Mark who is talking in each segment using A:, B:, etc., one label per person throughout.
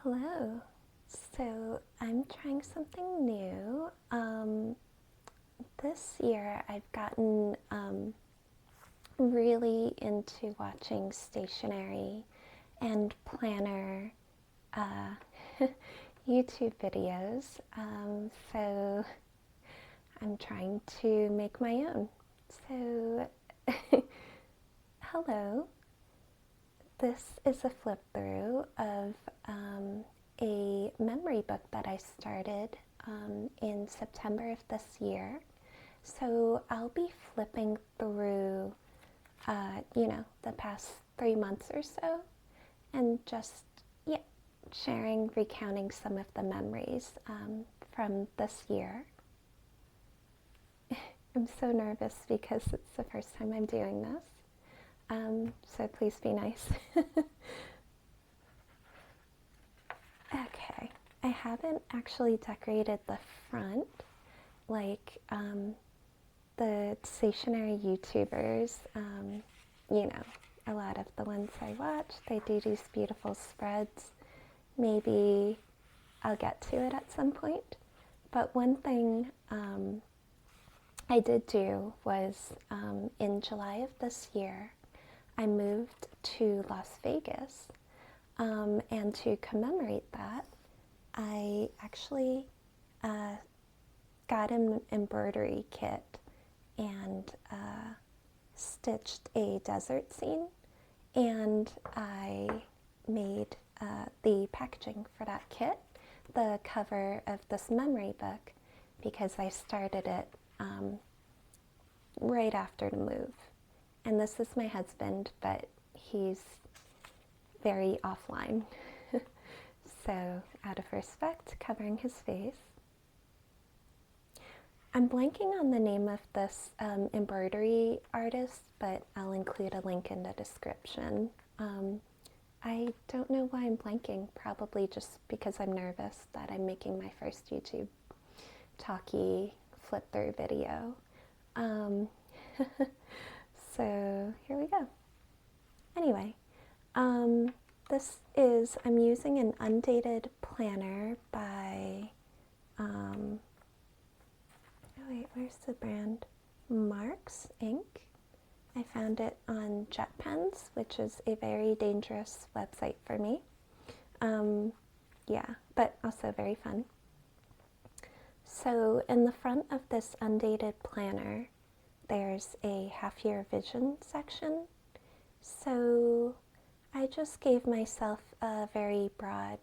A: Hello. So I'm trying something new. This year I've gotten really into watching stationery and planner YouTube videos. So I'm trying to make my own. So, hello. This is a flip through of a memory book that I started in September of this year. So I'll be flipping through, the past 3 months or so, and just, sharing, recounting some of the memories from this year. I'm so nervous because it's the first time I'm doing this. So please be nice. Okay, I haven't actually decorated the front like the stationery YouTubers. A lot of the ones I watch, they do these beautiful spreads. Maybe I'll get to it at some point. But one thing I did do was in July of this year, I moved to Las Vegas, and to commemorate that, I actually got an embroidery kit and stitched a desert scene, and I made the packaging for that kit the cover of this memory book because I started it right after the move. And this is my husband, but he's very offline. So, out of respect, covering his face. I'm blanking on the name of this embroidery artist, but I'll include a link in the description. I don't know why I'm blanking, probably just because I'm nervous that I'm making my first YouTube talkie flip through video. So here we go. Anyway, I'm using an undated planner by, where's the brand? Marks Ink. I found it on JetPens, which is a very dangerous website for me. But also very fun. So in the front of this undated planner, there's a half-year vision section. So I just gave myself a very broad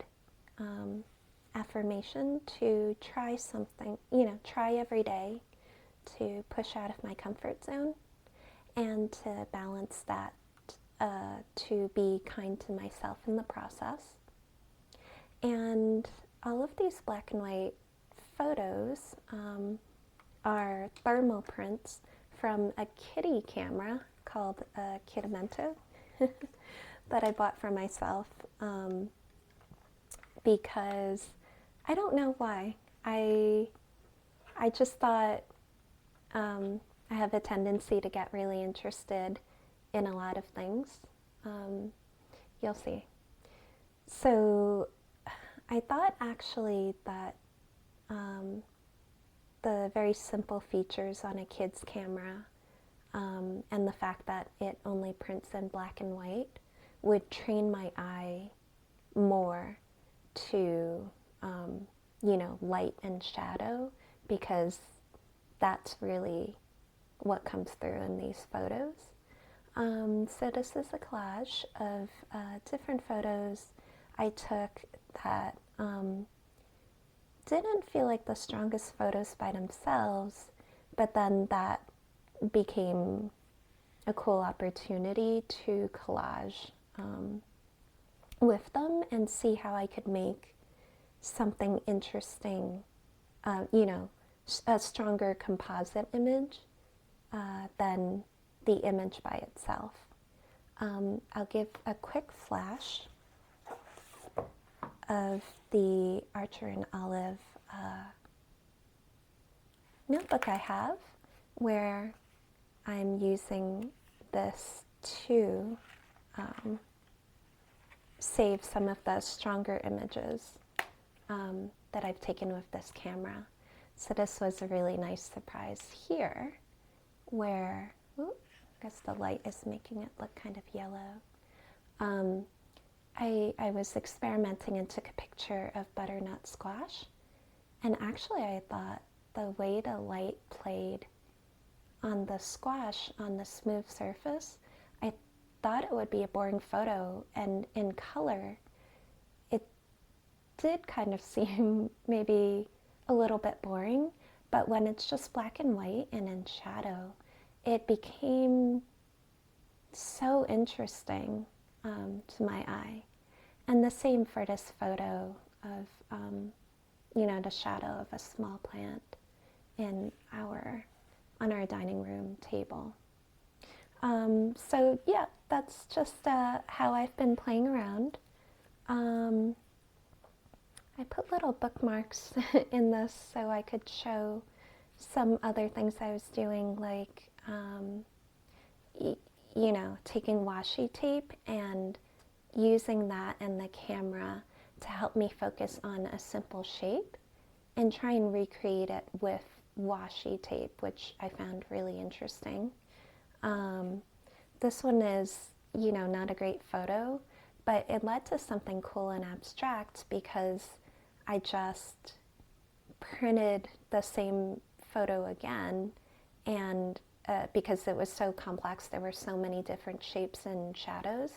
A: affirmation to try something, try every day to push out of my comfort zone and to balance that, to be kind to myself in the process. And all of these black and white photos are thermal prints from a kitty camera called a Kittimento that I bought for myself because I don't know why. I just thought I have a tendency to get really interested in a lot of things. You'll see. So I thought actually that the very simple features on a kid's camera and the fact that it only prints in black and white would train my eye more to, light and shadow, because that's really what comes through in these photos. So this is a collage of different photos I took that didn't feel like the strongest photos by themselves, but then that became a cool opportunity to collage with them and see how I could make something interesting, a stronger composite image than the image by itself. I'll give a quick flash of the Archer and Olive notebook I have, where I'm using this to save some of the stronger images that I've taken with this camera. So this was a really nice surprise here, where, I guess the light is making it look kind of yellow. I was experimenting and took a picture of butternut squash, and actually I thought the way the light played on the squash on the smooth surface, I thought it would be a boring photo, and in color it did kind of seem maybe a little bit boring, but when it's just black and white and in shadow, it became so interesting to my eye. And the same for this photo of, the shadow of a small plant on our dining room table. So yeah, that's just how I've been playing around. I put little bookmarks in this so I could show some other things I was doing, like, taking washi tape and using that and the camera to help me focus on a simple shape and try and recreate it with washi tape, which I found really interesting. This one is, not a great photo, but it led to something cool and abstract because I just printed the same photo again, and because it was so complex, there were so many different shapes and shadows,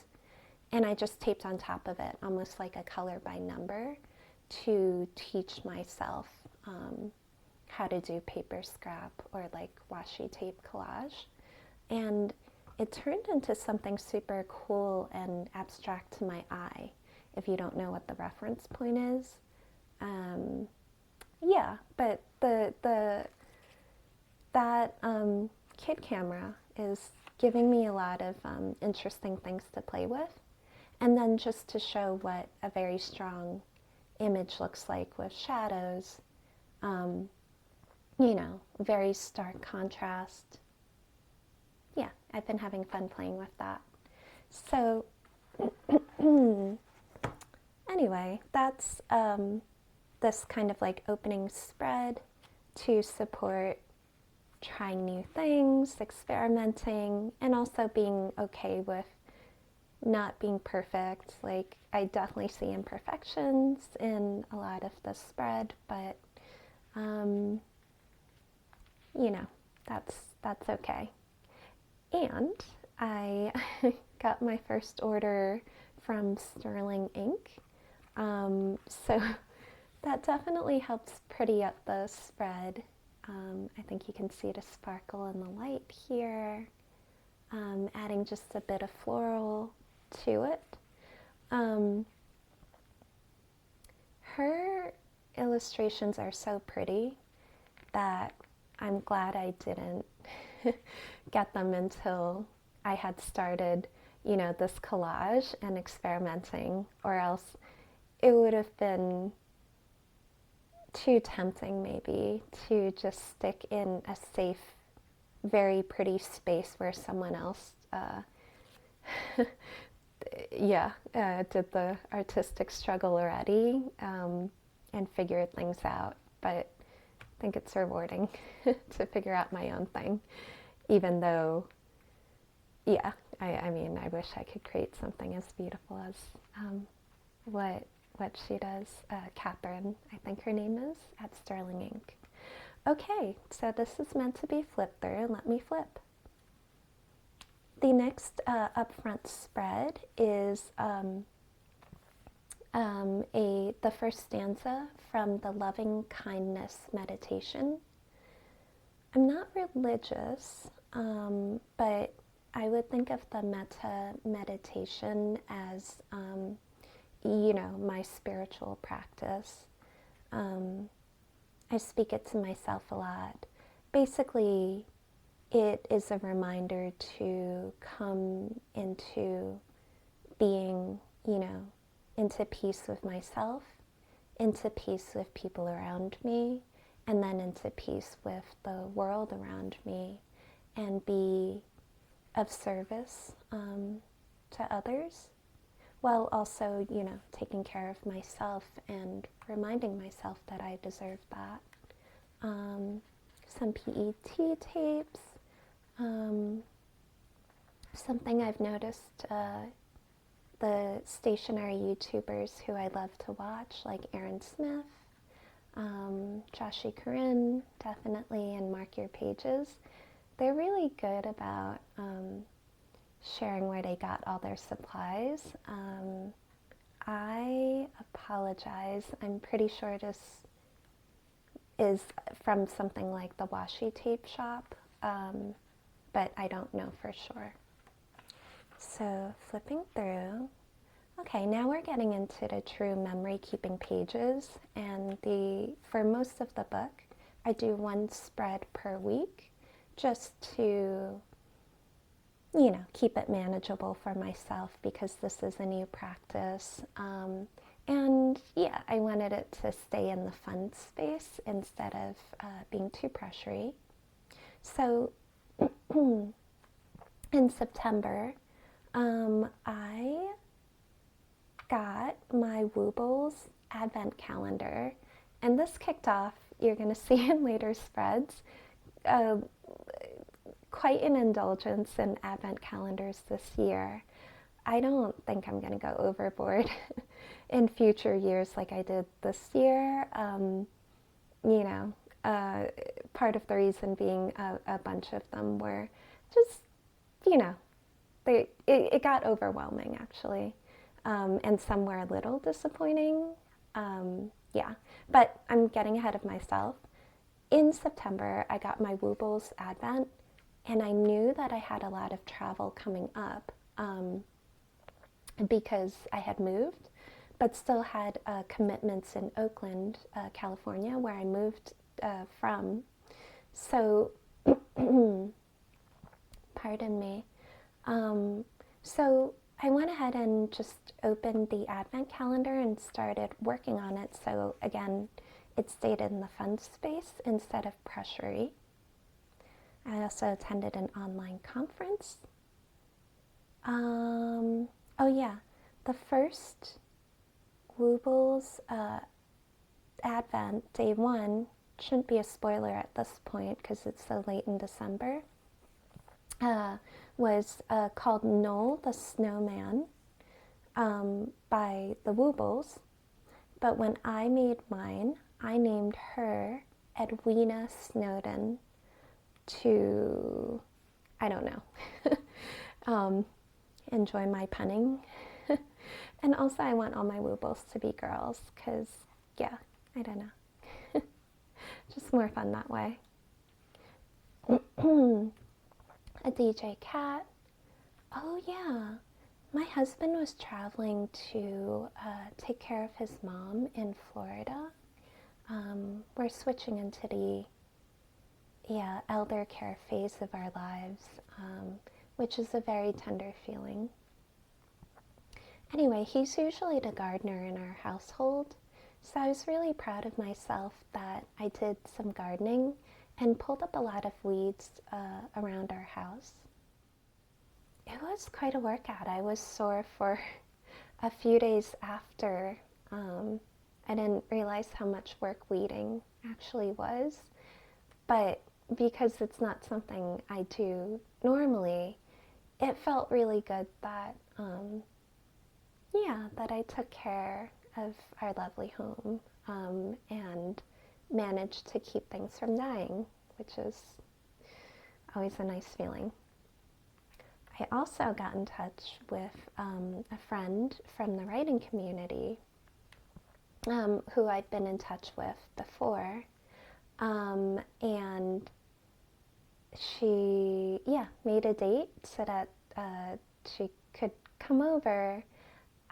A: and I just taped on top of it, almost like a color by number, to teach myself how to do paper scrap or like washi tape collage. And it turned into something super cool and abstract to my eye, if you don't know what the reference point is. Yeah, but that kid camera is giving me a lot of interesting things to play with. And then just to show what a very strong image looks like with shadows, very stark contrast. Yeah, I've been having fun playing with that. So anyway, that's this kind of like opening spread to support trying new things, experimenting, and also being okay with not being perfect. Like, I definitely see imperfections in a lot of the spread, but that's okay. And I got my first order from Sterling Ink, so that definitely helps pretty up the spread. I think you can see the sparkle in the light here, adding just a bit of floral to it. Her illustrations are so pretty that I'm glad I didn't get them until I had started, this collage and experimenting, or else it would have been too tempting maybe to just stick in a safe, very pretty space where someone else did the artistic struggle already and figured things out. But I think it's rewarding to figure out my own thing, even though, I mean, I wish I could create something as beautiful as what she does. Catherine, I think her name is, at Sterling Ink. Okay, so this is meant to be flipped through. Let me flip. The next upfront spread is the first stanza from the Loving Kindness meditation. I'm not religious, but I would think of the metta meditation as, my spiritual practice. I speak it to myself a lot. Basically, it is a reminder to come into being, into peace with myself, into peace with people around me, and then into peace with the world around me, and be of service to others, while also, you know, taking care of myself and reminding myself that I deserve that. Some PET tapes. Something I've noticed, the stationery YouTubers who I love to watch, like Erin Smith, Jashii Corrin, definitely, and Mark Your Pages, they're really good about sharing where they got all their supplies. I apologize. I'm pretty sure this is from something like the Washi tape shop, but I don't know for sure. So flipping through. Okay, now we're getting into the true memory keeping pages, and for most of the book, I do one spread per week just to, you know, keep it manageable for myself because this is a new practice. And yeah, I wanted it to stay in the fun space instead of being too pressury. So in September, I got my Woobles advent calendar, and this kicked off, you're going to see in later spreads, quite an indulgence in advent calendars this year. I don't think I'm going to go overboard in future years like I did this year. You know, part of the reason being a bunch of them were just, you know, it got overwhelming actually, and some were a little disappointing. Yeah, but I'm getting ahead of myself. In September, I got my Woobles Advent, and I knew that I had a lot of travel coming up because I had moved, but still had commitments in Oakland, California, where I moved from. So, pardon me. So I went ahead and just opened the advent calendar and started working on it. So again, it stayed in the fun space instead of pressury. I also attended an online conference. Oh yeah, the first Woobles Advent, day one, shouldn't be a spoiler at this point because it's so late in December, was called Noel the Snowman by the Woobles. But when I made mine, I named her Edwina Snowden to, I don't know, enjoy my punning. And also I want all my Woobles to be girls because, yeah, I don't know. Just more fun that way. A DJ cat. Oh yeah, my husband was traveling to take care of his mom in Florida. We're switching into the elder care phase of our lives, which is a very tender feeling. Anyway, he's usually the gardener in our household, so I was really proud of myself that I did some gardening and pulled up a lot of weeds around our house. It was quite a workout. I was sore for a few days after. I didn't realize how much work weeding actually was, but because it's not something I do normally, it felt really good that, that I took care of our lovely home and managed to keep things from dying, which is always a nice feeling. I also got in touch with a friend from the writing community who I'd been in touch with before, and she, made a date so that she could come over.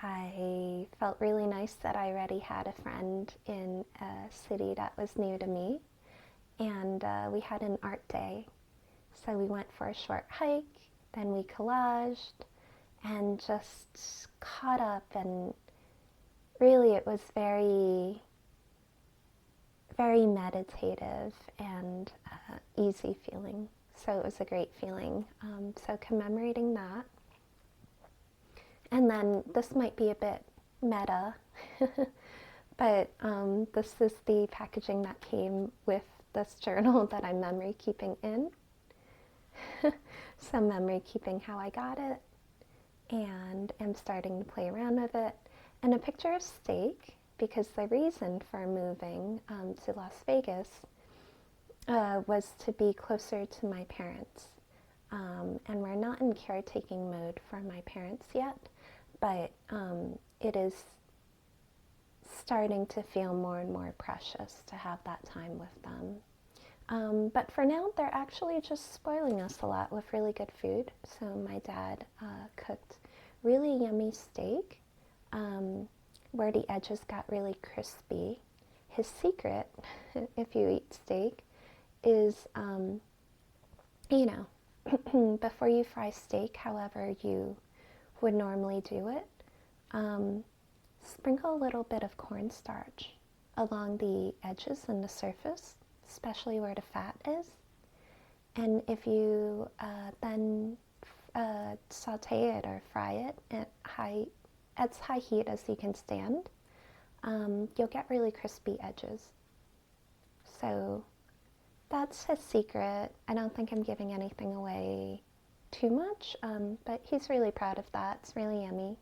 A: I felt really nice that I already had a friend in a city that was new to me, and we had an art day. So we went for a short hike, then we collaged and just caught up, and really it was very, very meditative and easy feeling. So it was a great feeling. So commemorating that. And then this might be a bit meta, but this is the packaging that came with this journal that I'm memory keeping in. Some memory keeping how I got it, and am starting to play around with it. And a picture of steak, because the reason for moving to Las Vegas was to be closer to my parents. And we're not in caretaking mode for my parents yet, but it is starting to feel more and more precious to have that time with them. But for now, they're actually just spoiling us a lot with really good food. So my dad cooked really yummy steak where the edges got really crispy. His secret, if you eat steak, is, you know, before you fry steak, however you would normally do it, sprinkle a little bit of cornstarch along the edges and the surface, especially where the fat is. And if you then saute it or fry it at as high heat as you can stand, you'll get really crispy edges. So that's his secret. I don't think I'm giving anything away too much, but he's really proud of that. It's really yummy.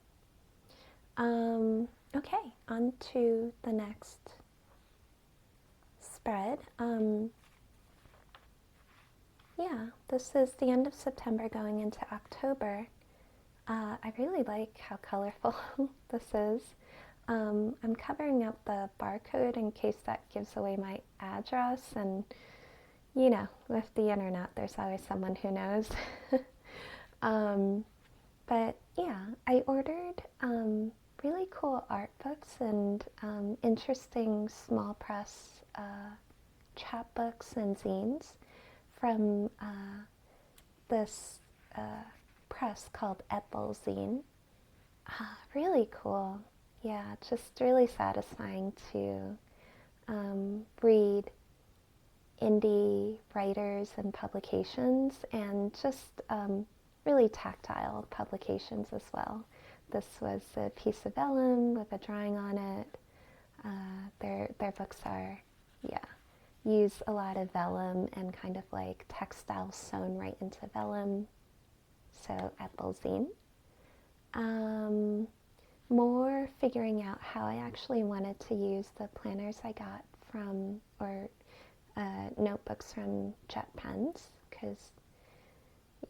A: Okay, on to the next spread. Yeah, this is the end of September going into October. I really like how colorful this is. I'm covering up the barcode in case that gives away my address, and you know, with the internet, there's always someone who knows. But yeah, I ordered really cool art books and interesting small press chapbooks and zines from this press called Ethel Zine. Really cool. Yeah, just really satisfying to read indie writers and publications, and just really tactile publications as well. This was a piece of vellum with a drawing on it. Their books are, yeah, use a lot of vellum and kind of like textile sewn right into vellum. So Ethel Zine. More figuring out how I actually wanted to use the planners I got from, or notebooks from Jet Pens, because,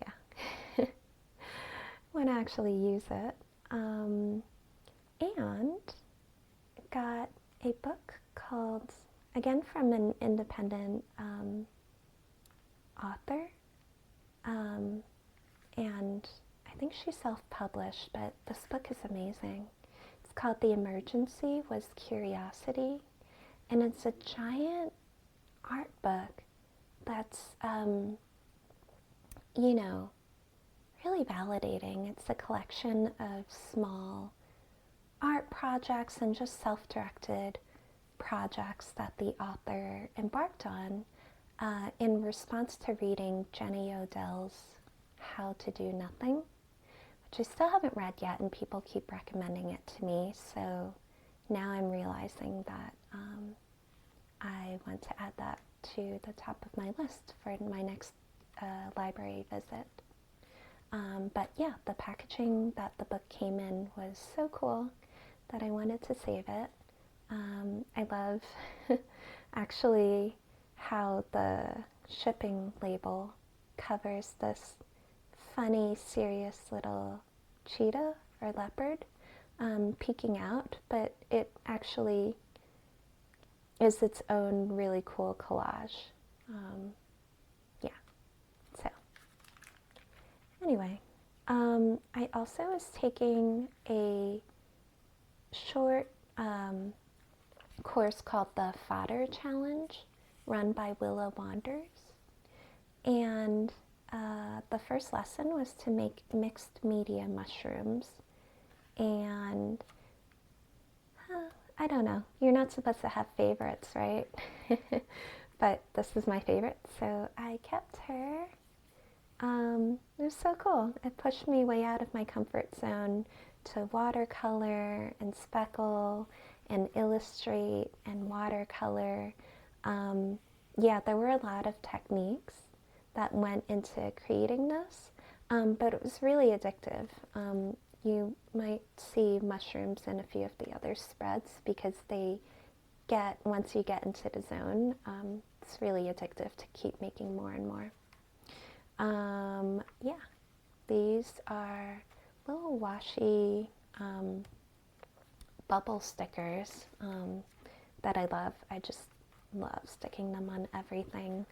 A: yeah, want to actually use it. And got a book called, again from an independent author, and I think she self-published, but this book is amazing. It's called The Emergency Was Curiosity, and it's a giant art book that's, you know, really validating. It's a collection of small art projects and just self-directed projects that the author embarked on in response to reading Jenny Odell's How to Do Nothing, which I still haven't read yet, and people keep recommending it to me, so now I'm realizing that I want to add that to the top of my list for my next library visit. But yeah, the packaging that the book came in was so cool that I wanted to save it. I love actually how the shipping label covers this funny, serious little cheetah or leopard peeking out, but it actually is its own really cool collage. Yeah, so anyway, I also was taking a short course called the Fodder Challenge, run by Willa Wanders, and the first lesson was to make mixed media mushrooms, and I don't know, you're not supposed to have favorites, right? But this is my favorite, so I kept her. It was so cool. It pushed me way out of my comfort zone to watercolor and speckle and illustrate and watercolor. Yeah, there were a lot of techniques that went into creating this, but it was really addictive. You might see mushrooms in a few of the other spreads because once you get into the zone, it's really addictive to keep making more and more. Yeah, these are little washi bubble stickers that I love. I just love sticking them on everything.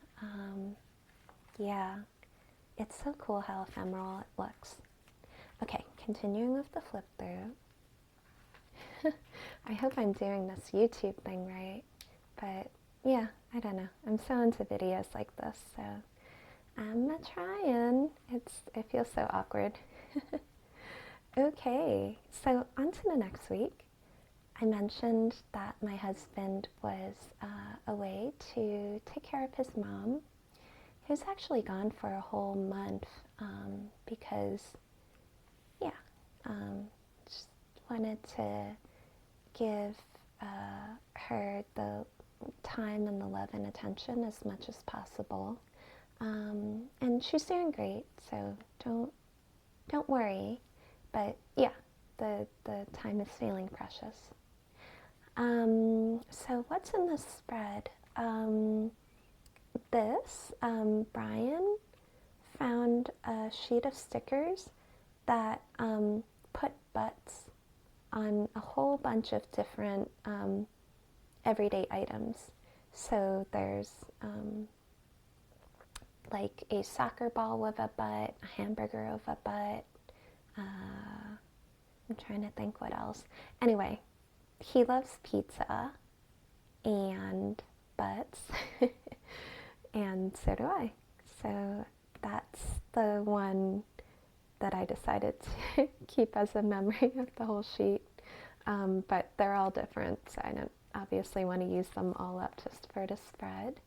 A: Yeah, it's so cool how ephemeral it looks. Okay, continuing with the flip through. I hope I'm doing this YouTube thing right, but yeah, I don't know. I'm so into videos like this, so I'm trying. It feels so awkward. Okay, so on to the next week. I mentioned that my husband was away to take care of his mom. He was actually gone for a whole month because, yeah, just wanted to give her the time and the love and attention as much as possible. And she's doing great, so don't worry. But yeah, the time is feeling precious. So what's in this spread? Brian found a sheet of stickers that put butts on a whole bunch of different everyday items. So there's like a soccer ball with a butt, a hamburger with a butt. I'm trying to think what else. Anyway, he loves pizza and butts, and so do I. So that's the one that I decided to keep as a memory of the whole sheet. But they're all different, so I don't obviously want to use them all up just for the spread.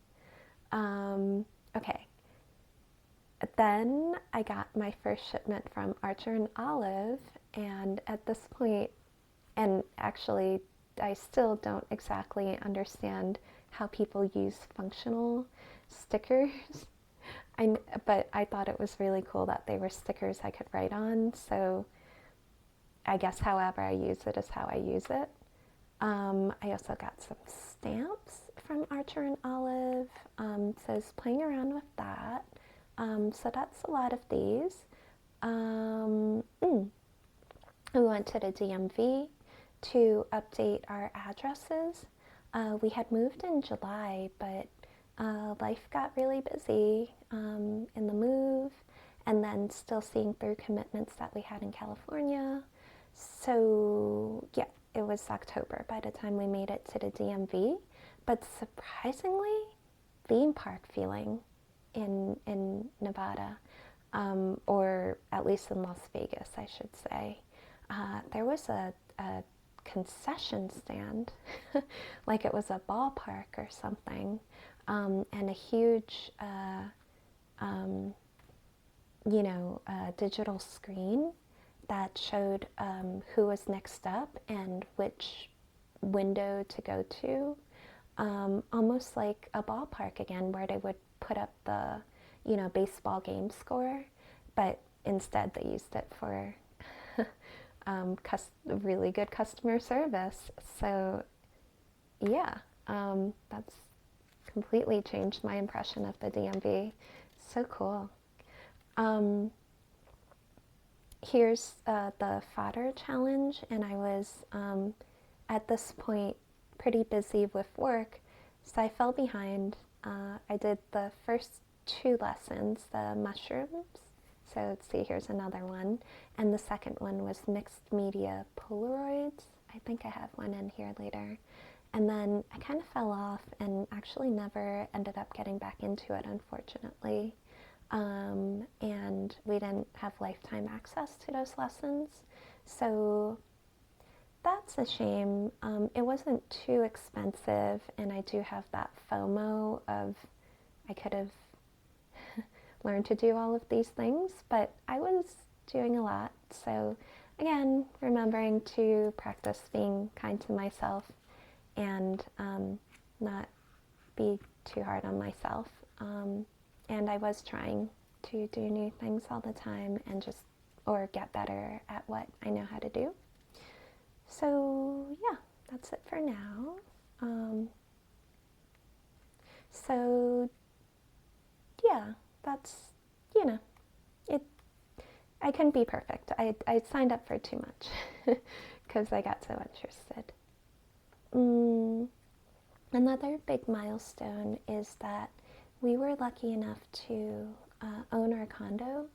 A: Okay. Then I got my first shipment from Archer and Olive, and at this point, and actually I still don't exactly understand how people use functional stickers. But I thought it was really cool that they were stickers I could write on, so I guess however I use it is how I use it. I also got some stamps from Archer and Olive, so I was playing around with that. So that's a lot of these. We went to the DMV to update our addresses. We had moved in July, but life got really busy in the move, and then still seeing through commitments that we had in California. So yeah, it was October by the time we made it to the DMV, but surprisingly, theme park feeling in Nevada, or at least in Las Vegas, I should say. There was a concession stand, like it was a ballpark or something, and a huge, digital screen that showed who was next up and which window to go to, almost like a ballpark again, where they would put up the, baseball game score, but instead they used it for really good customer service. So yeah, that's completely changed my impression of the DMV. So cool. Here's the fodder challenge, and I was at this point pretty busy with work, so I fell behind. I did the first 2 lessons, the mushrooms. So let's see, here's another one. And the second one was mixed media Polaroids. I think I have one in here later. And then I kind of fell off and actually never ended up getting back into it, unfortunately. And we didn't have lifetime access to those lessons. So that's a shame. It wasn't too expensive, and I do have that FOMO of I could have learned to do all of these things, but I was doing a lot, so again, remembering to practice being kind to myself and not be too hard on myself. And I was trying to do new things all the time and just, or get better at what I know how to do. So yeah, that's it for now. So yeah, that's, you know, it. I couldn't be perfect. I signed up for too much because I got so interested. Another big milestone is that we were lucky enough to own our condo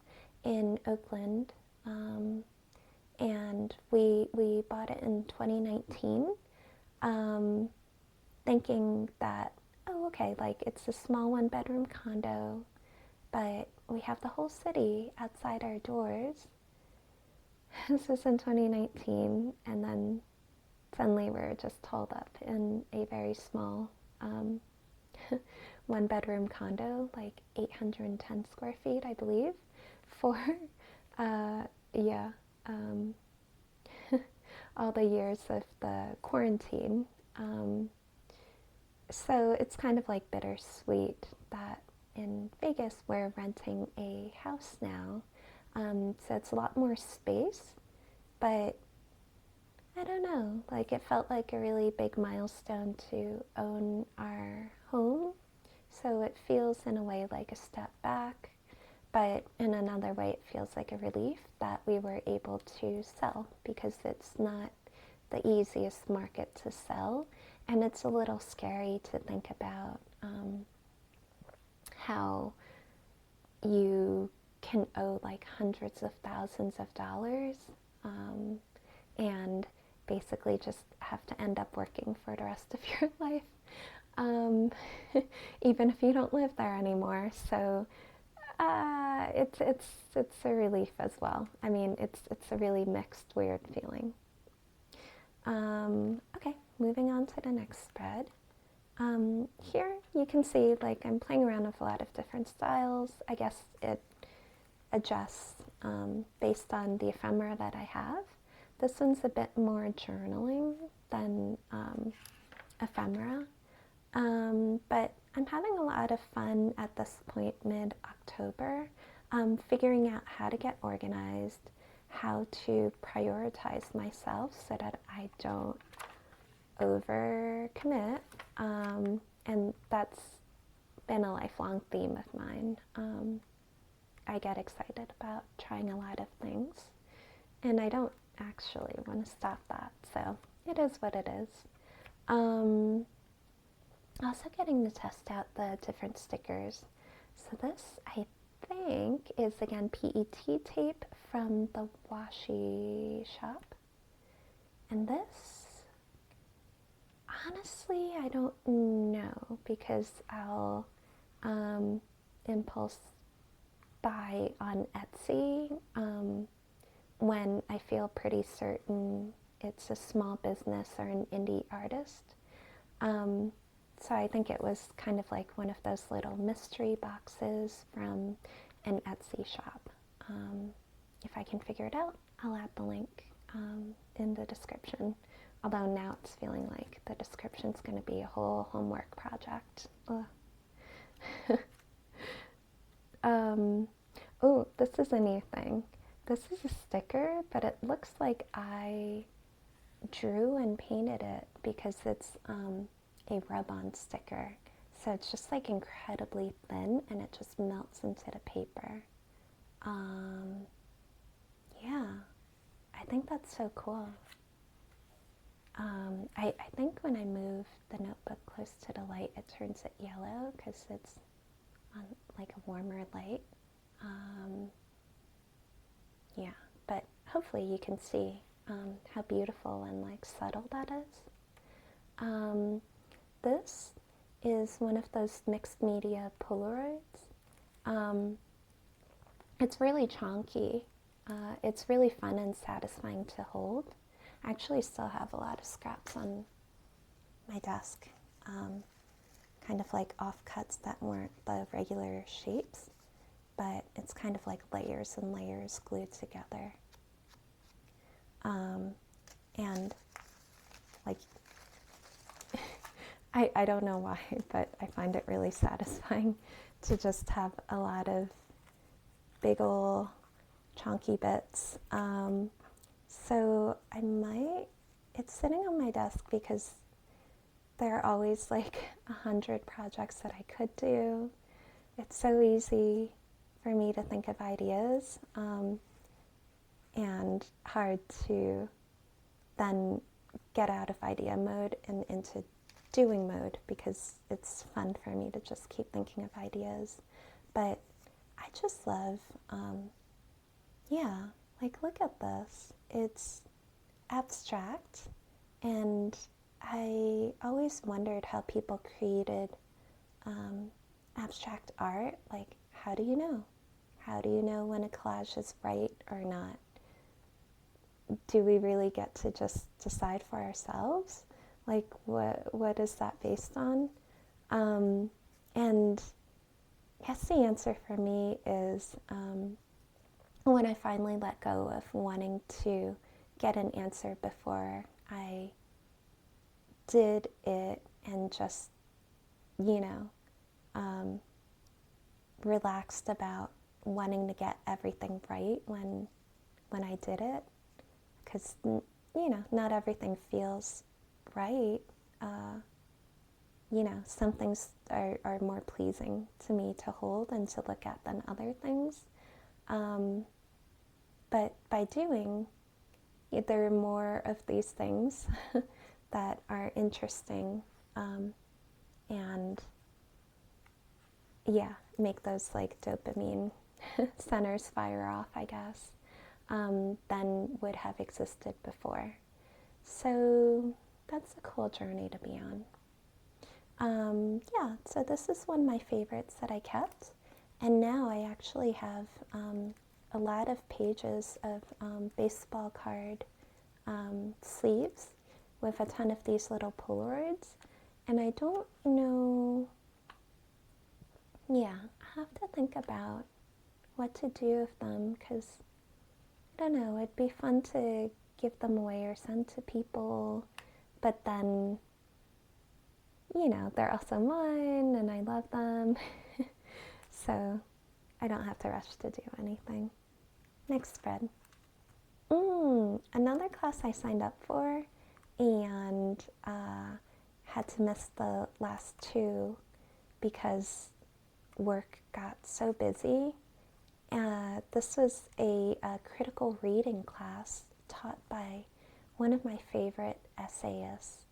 A: in Oakland, and we bought it in 2019, thinking that, oh, okay, like it's a small one-bedroom condo, but we have the whole city outside our doors. This was in 2019, and then suddenly we're just holed up in a very small one-bedroom condo, like 810 square feet, I believe, for, yeah, all the years of the quarantine. So it's kind of like bittersweet that in Vegas we're renting a house now. So it's a lot more space, but I don't know, like it felt like a really big milestone to own our home. So it feels in a way like a step back, but in another way it feels like a relief that we were able to sell, because it's not the easiest market to sell, and it's a little scary to think about how you can owe like hundreds of thousands of dollars, and basically just have to end up working for the rest of your life, even if you don't live there anymore. So it's a relief as well. I mean, it's a really mixed, weird feeling. Okay, moving on to the next spread. Here you can see, like, I'm playing around with a lot of different styles. I guess it adjusts based on the ephemera that I have. This one's a bit more journaling than ephemera, but I'm having a lot of fun at this point, mid-October, figuring out how to get organized, how to prioritize myself so that I don't overcommit, and that's been a lifelong theme of mine. I get excited about trying a lot of things, and I don't actually want to stop that, so it is what it is. Also getting to test out the different stickers. So this, I think, is again PET tape from the Washi shop. And this, honestly, I don't know, because I'll impulse buy on Etsy when I feel pretty certain it's a small business or an indie artist. So I think it was kind of like one of those little mystery boxes from an Etsy shop. If I can figure it out, I'll add the link in the description. Although now it's feeling like the description's going to be a whole homework project. Oh, this is a new thing. This is a sticker, but it looks like I drew and painted it, because it's a rub-on sticker. So it's just like incredibly thin, and it just melts into the paper. Yeah, I think that's so cool. I think when I move the notebook close to the light, it turns it yellow because it's on like a warmer light. Yeah, but hopefully you can see how beautiful and like subtle that is. This is one of those mixed media Polaroids. It's really chunky. It's really fun and satisfying to hold. I actually still have a lot of scraps on my desk, kind of like offcuts that weren't the regular shapes, but it's kind of like layers and layers glued together. And like, I don't know why, but I find it really satisfying to just have a lot of big ol' chunky bits. So it's sitting on my desk because there are always like 100 projects that I could do. It's so easy for me to think of ideas, and hard to then get out of idea mode and into doing mode, because it's fun for me to just keep thinking of ideas. But I just love, like, look at this. It's abstract, and I always wondered how people created abstract art. Like, how do you know? How do you know when a collage is right or not? Do we really get to just decide for ourselves? Like, what is that based on? And yes, the answer for me is when I finally let go of wanting to get an answer before I did it, and just, relaxed about wanting to get everything right when I did it. Because, not everything feels right. Some things are more pleasing to me to hold and to look at than other things. But by doing, there are more of these things that are interesting, and make those like dopamine centers fire off, I guess, than would have existed before. So that's a cool journey to be on. So this is one of my favorites that I kept, and now I actually have a lot of pages of baseball card sleeves with a ton of these little Polaroids, and I don't know, I have to think about what to do with them, because I don't know, it'd be fun to give them away or send to people, but then, they're also mine and I love them. So I don't have to rush to do anything. Next spread. Another class I signed up for and had to miss the last two because work got so busy. This was a critical reading class taught by one of my favorite essayists,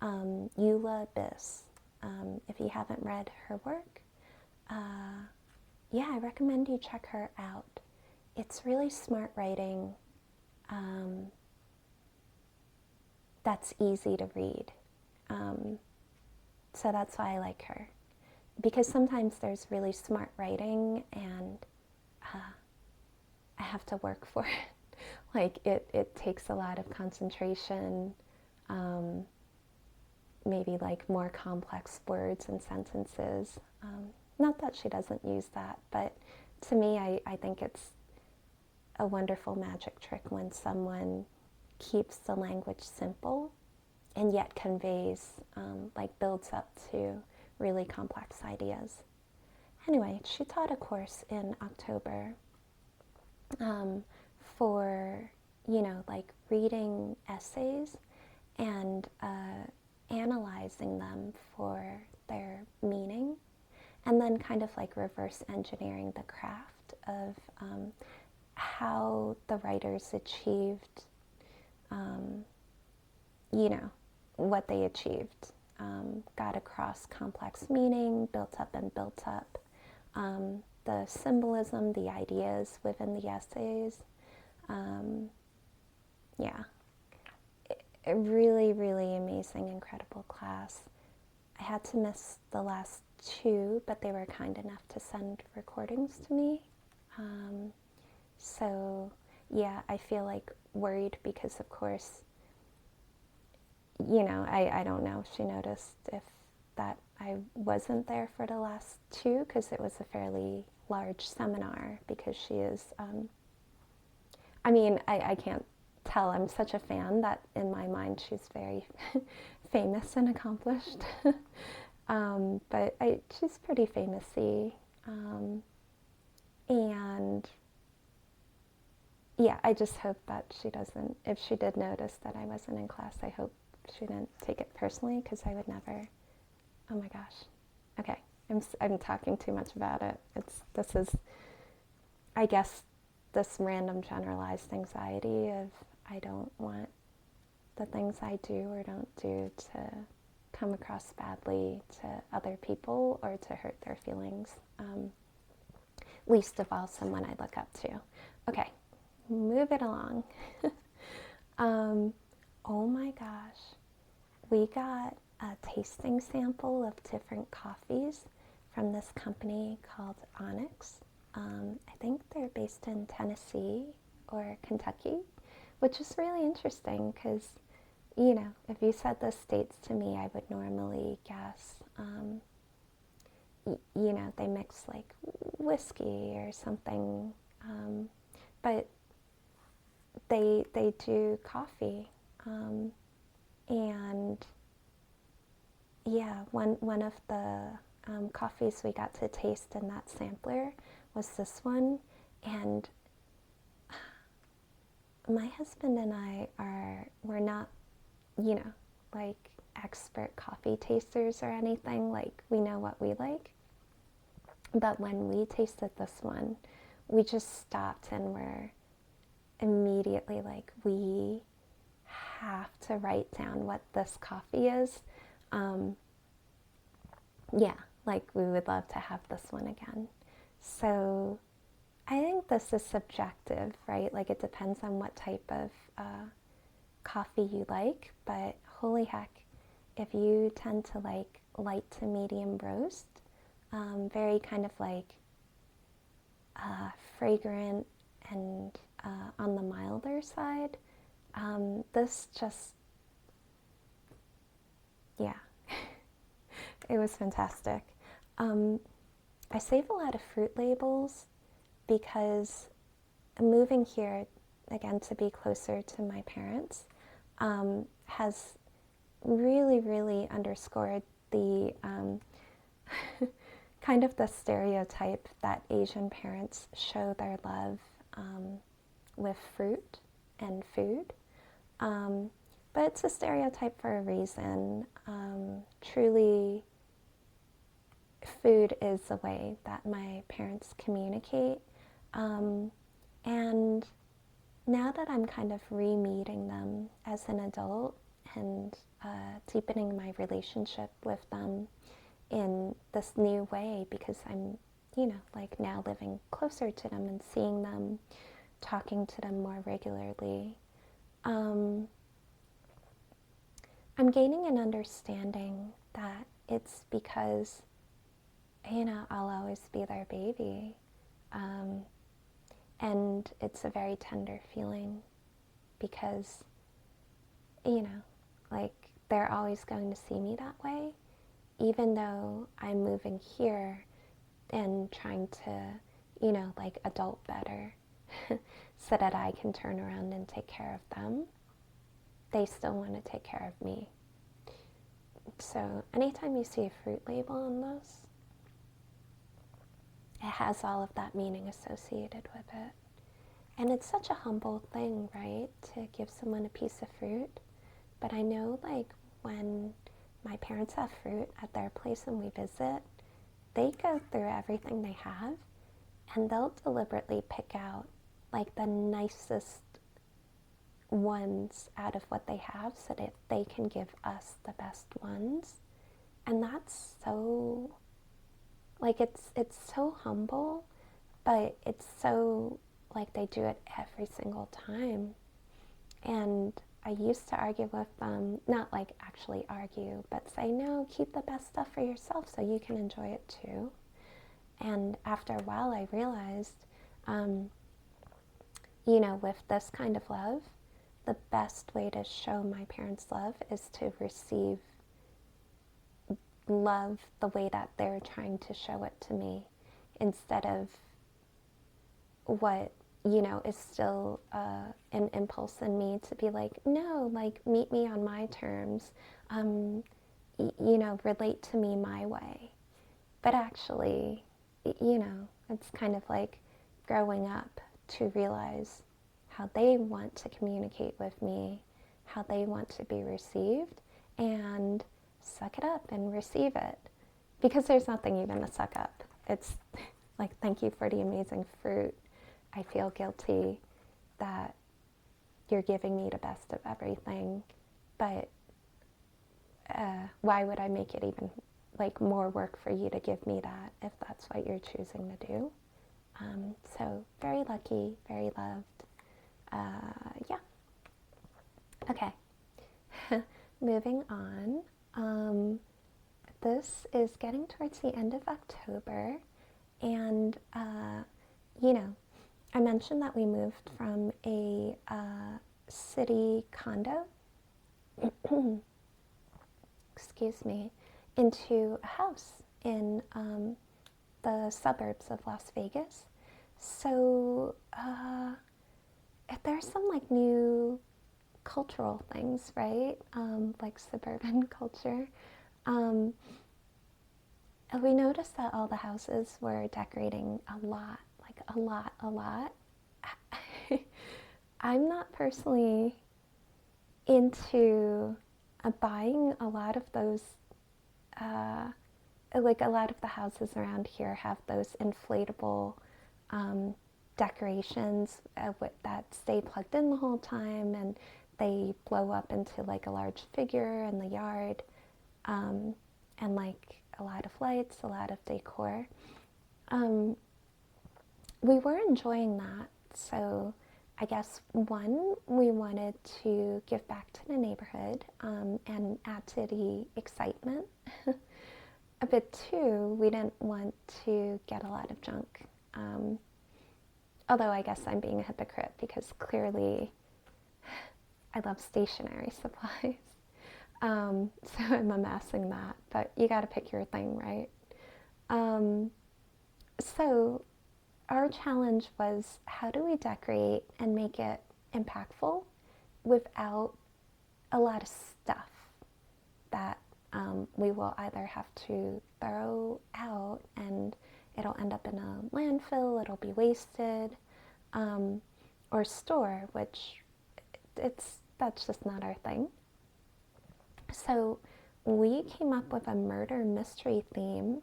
A: Eula Biss. If you haven't read her work, I recommend you check her out. It's really smart writing that's easy to read. So that's why I like her. Because sometimes there's really smart writing and I have to work for it. Like, it takes a lot of concentration, maybe like more complex words and sentences. Not that she doesn't use that, but to me, I think it's a wonderful magic trick when someone keeps the language simple and yet conveys, builds up to really complex ideas. Anyway, she taught a course in October for, reading essays and analyzing them for their meaning, and then kind of like reverse engineering the craft of how the writers achieved, what they achieved. Got across complex meaning, built up and built up. The symbolism, the ideas within the essays. A really, really amazing, incredible class. I had to miss the last two, but they were kind enough to send recordings to me. I feel like worried because, of course, I don't know if she noticed if that I wasn't there for the last two, because it was a fairly large seminar, because she is, I can't tell I'm such a fan that in my mind she's very famous and accomplished. But she's pretty famous-y. And yeah, I just hope that she doesn't, if she did notice that I wasn't in class, I hope she didn't take it personally, because I would never. Oh my gosh. Okay, I'm talking too much about it. This is, I guess, this random generalized anxiety of I don't want the things I do or don't do to come across badly to other people or to hurt their feelings. Least of all, someone I look up to. Okay, move it along. Oh my gosh, we got a tasting sample of different coffees from this company called Onyx. I think they're based in Tennessee or Kentucky, which is really interesting because, you know, if you said the states to me, I would normally guess, you know, they mix like whiskey or something, but they do coffee, and yeah, one of the coffees we got to taste in that sampler was this one, and my husband and we're not, you know, like expert coffee tasters or anything, like we know what we like, but when we tasted this one, we just stopped and were immediately like, we have to write down what this coffee is. Yeah, like we would love to have this one again. So I think this is subjective, right? Like it depends on what type of coffee you like, but holy heck, if you tend to like light to medium roast, very kind of like fragrant and on the milder side, this just, yeah, it was fantastic. I save a lot of fruit labels because moving here, again, to be closer to my parents, has really, really underscored the kind of the stereotype that Asian parents show their love with fruit and food. But it's a stereotype for a reason. Truly, food is the way that my parents communicate. And now that I'm kind of re-meeting them as an adult and deepening my relationship with them in this new way, because I'm, you know, like now living closer to them and seeing them, talking to them more regularly, I'm gaining an understanding that it's because, you know, I'll always be their baby. And it's a very tender feeling because, you know, like they're always going to see me that way, even though I'm moving here and trying to, you know, like adult better so that I can turn around and take care of them. They still want to take care of me. So anytime you see a fruit label on this, it has all of that meaning associated with it. And it's such a humble thing, right, to give someone a piece of fruit. But I know, like, when my parents have fruit at their place and we visit, they go through everything they have, and they'll deliberately pick out, like, the nicest ones out of what they have so that they can give us the best ones. And that's so, like, it's so humble, but it's so, like, they do it every single time. And I used to argue with them, not like actually argue, but say, no, keep the best stuff for yourself so you can enjoy it too. And after a while I realized, you know, with this kind of love, the best way to show my parents' love is to receive love the way that they're trying to show it to me, instead of what you know, is still an impulse in me to be like, no, like, meet me on my terms, you know, relate to me my way. But actually, you know, it's kind of like growing up to realize how they want to communicate with me, how they want to be received, and suck it up and receive it. Because there's nothing even to suck up. It's like, thank you for the amazing fruit. I feel guilty that you're giving me the best of everything, but why would I make it even like more work for you to give me that if that's what you're choosing to do? So very lucky, very loved. Yeah. Okay. Moving on. This is getting towards the end of October, and you know, I mentioned that we moved from a city condo, excuse me, into a house in the suburbs of Las Vegas. So there's some like new cultural things, right? Like suburban culture. We noticed that all the houses were decorating a lot, like a lot. I'm not personally into buying a lot of those, like a lot of the houses around here have those inflatable decorations that stay plugged in the whole time, and they blow up into like a large figure in the yard, and like a lot of lights, a lot of decor. We were enjoying that, so I guess one, we wanted to give back to the neighborhood and add to the excitement. But two, we didn't want to get a lot of junk. Although I guess I'm being a hypocrite because clearly I love stationery supplies. So I'm amassing that, but you got to pick your thing, right? So our challenge was, how do we decorate and make it impactful without a lot of stuff that we will either have to throw out and it'll end up in a landfill, it'll be wasted, or store, which that's just not our thing. So we came up with a murder mystery theme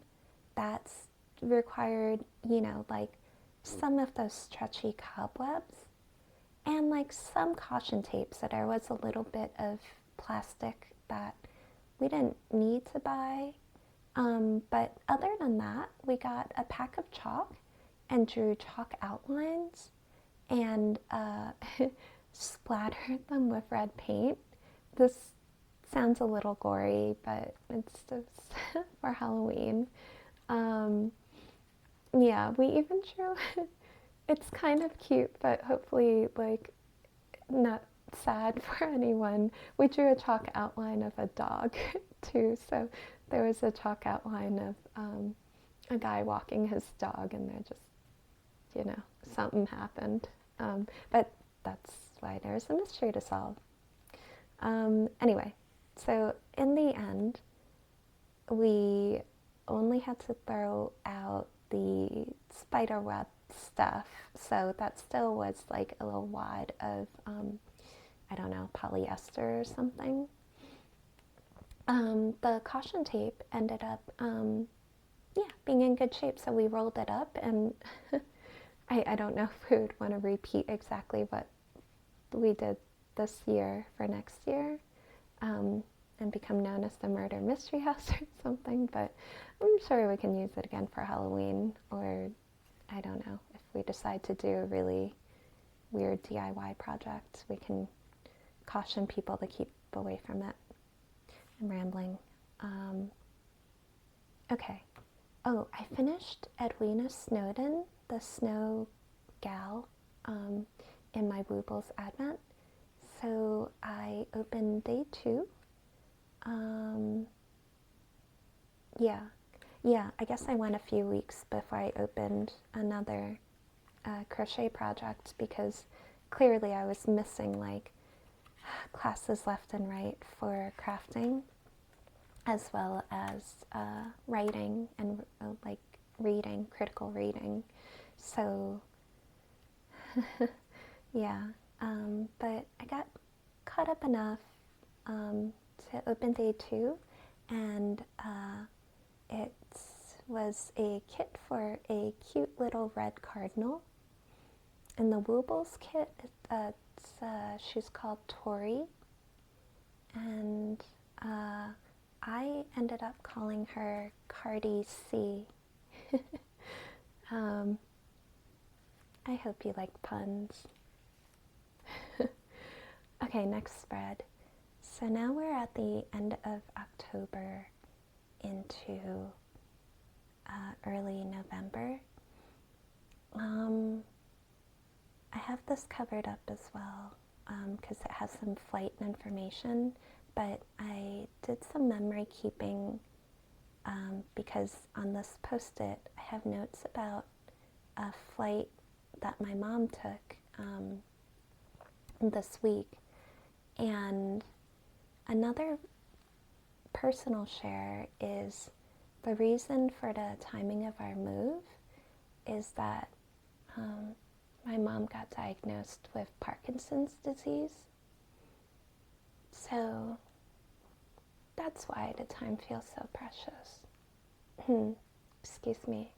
A: that's required, you know, like some of those stretchy cobwebs and like some caution tape, so there was a little bit of plastic that we didn't need to buy. But other than that, we got a pack of chalk and drew chalk outlines and splattered them with red paint. This sounds a little gory, but it's just for Halloween. Yeah, we even drew, it's kind of cute, but hopefully like not sad for anyone. We drew a chalk outline of a dog too, so there was a chalk outline of a guy walking his dog, and there just, you know, something happened. But that's why there's a mystery to solve. Anyway, so in the end, we only had to throw out the spider web stuff, so that still was like a little wad of, I don't know, polyester or something. The caution tape ended up, yeah, being in good shape, so we rolled it up, and I don't know if we would want to repeat exactly what we did this year for next year, and become known as the Murder Mystery House or something, but I'm sure we can use it again for Halloween, or I don't know, if we decide to do a really weird DIY project, we can caution people to keep away from it. I'm rambling. Okay. Oh, I finished Edwina Snowden, the Snow Gal, in my Woobles Advent. So I opened day 2. Yeah, I guess I went a few weeks before I opened another crochet project because clearly I was missing like classes left and right for crafting, as well as writing and like reading, critical reading. So yeah, but I got caught up enough to open day 2, and it was a kit for a cute little red cardinal. And the Woobles kit, she's called Tori, and I ended up calling her Cardi C. I hope you like puns. Okay, next spread. So now we're at the end of October into early November. I have this covered up as well because it has some flight information, but I did some memory keeping because on this post-it I have notes about a flight that my mom took this week. And another personal share is the reason for the timing of our move is that my mom got diagnosed with Parkinson's disease. So that's why the time feels so precious. Excuse me.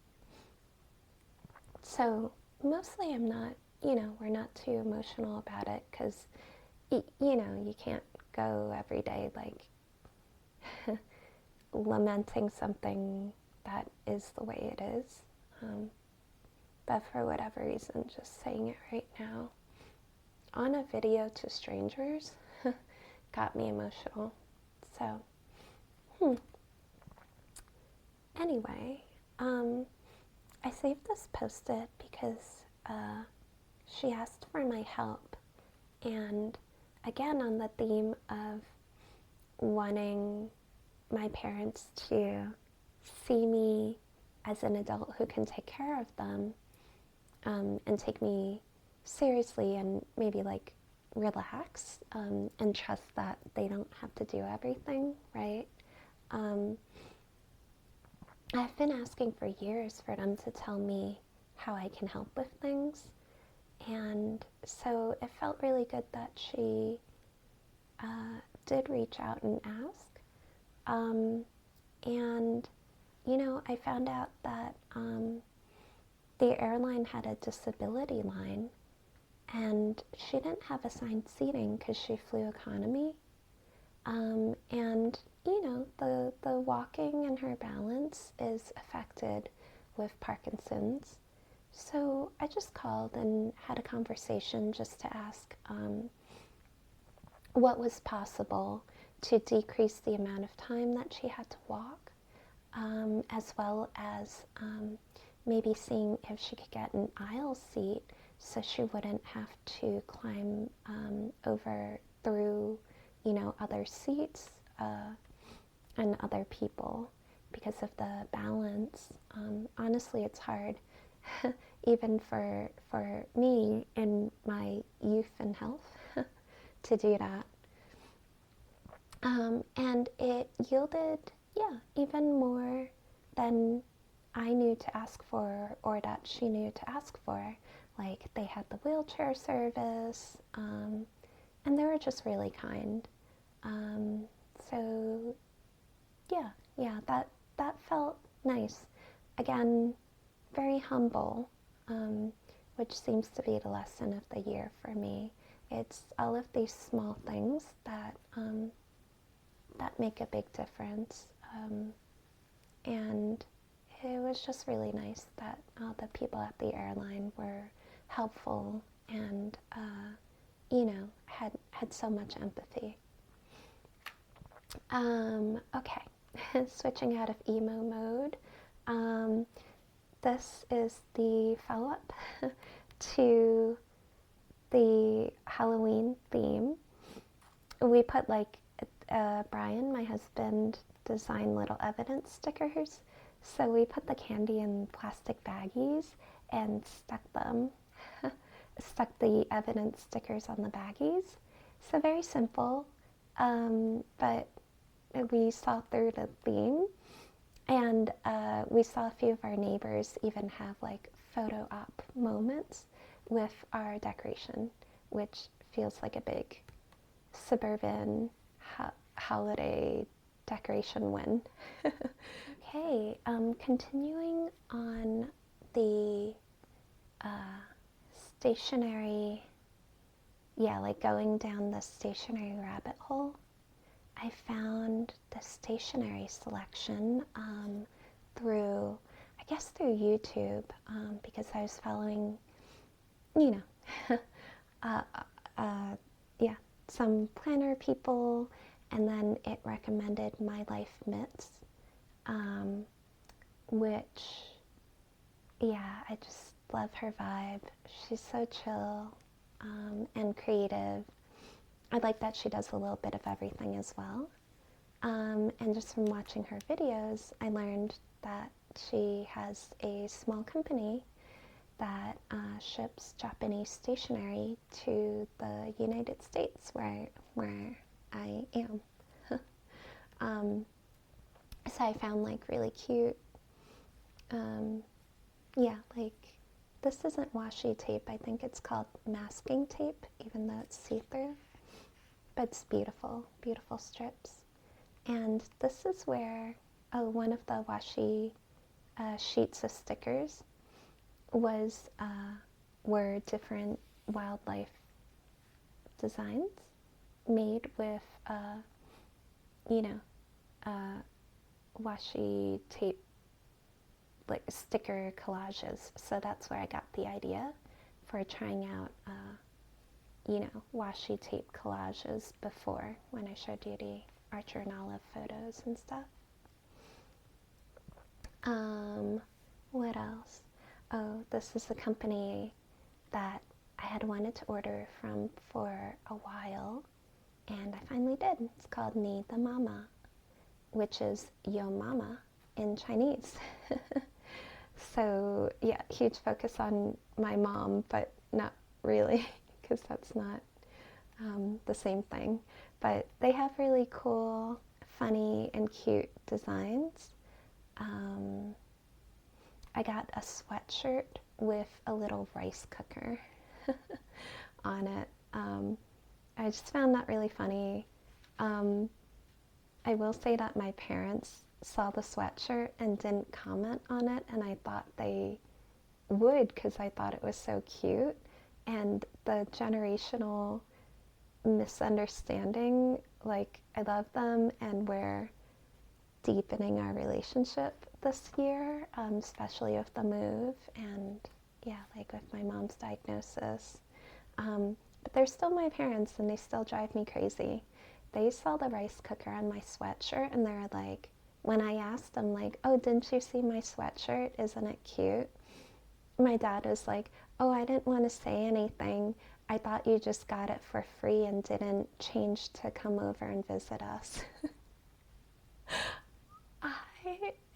A: So mostly I'm not, we're not too emotional about it because, you can't go every day like lamenting something that is the way it is. But for whatever reason, just saying it right now on a video to strangers got me emotional. So, anyway, I saved this post-it because she asked for my help, and again on the theme of wanting my parents to see me as an adult who can take care of them and take me seriously and maybe like relax and trust that they don't have to do everything, right? I've been asking for years for them to tell me how I can help with things, and so it felt really good that she did reach out and ask. And, I found out that the airline had a disability line, and she didn't have assigned seating because she flew economy. And, the walking and her balance is affected with Parkinson's. So I just called and had a conversation just to ask what was possible to decrease the amount of time that she had to walk, as well as maybe seeing if she could get an aisle seat so she wouldn't have to climb over through, other seats and other people because of the balance. Honestly, it's hard, even for me in my youth and health, to do that. And it yielded, even more than I knew to ask for or that she knew to ask for. Like, they had the wheelchair service, and they were just really kind. So, that felt nice. Again, very humble, which seems to be the lesson of the year for me. It's all of these small things that make a big difference. And it was just really nice that all the people at the airline were helpful and, had so much empathy. Okay, switching out of emo mode. This is the follow-up to the Halloween theme. We put Brian, my husband, designed little evidence stickers. So we put the candy in plastic baggies and stuck the evidence stickers on the baggies. So very simple, but we saw through the theme, and we saw a few of our neighbors even have like photo op moments with our decoration, which feels like a big suburban holiday decoration win. Okay, continuing on the stationery, like going down the stationery rabbit hole. I found the Stationery Selection through YouTube, because I was following, some planner people, and then it recommended My Life Mitts, which, I just love her vibe. She's so chill and creative. I like that she does a little bit of everything as well. And just from watching her videos, I learned that she has a small company that ships Japanese stationery to the United States, where I am. So I found like really cute, like this isn't washi tape. I think it's called masking tape, even though it's see-through. But it's beautiful, beautiful strips. And this is where one of the washi sheets of stickers were different wildlife designs made with washi tape, like sticker collages. So that's where I got the idea for trying out washi tape collages before, when I showed you the Archer and Olive photos and stuff. What else? Oh, this is a company that I had wanted to order from for a while, and I finally did. It's called Ni the Mama, which is Yo Mama in Chinese. So huge focus on my mom, but not really, because that's not the same thing. But they have really cool, funny, and cute designs. I got a sweatshirt with a little rice cooker on it. I just found that really funny. I will say that my parents saw the sweatshirt and didn't comment on it, and I thought they would, because I thought it was so cute. And the generational misunderstanding, like, I love them, and we're deepening our relationship this year, especially with the move and like with my mom's diagnosis. But they're still my parents, and they still drive me crazy. They saw the rice cooker on my sweatshirt, and they're like, when I asked them, like, oh, didn't you see my sweatshirt? Isn't it cute? My dad was like, oh, I didn't want to say anything. I thought you just got it for free and didn't change to come over and visit us.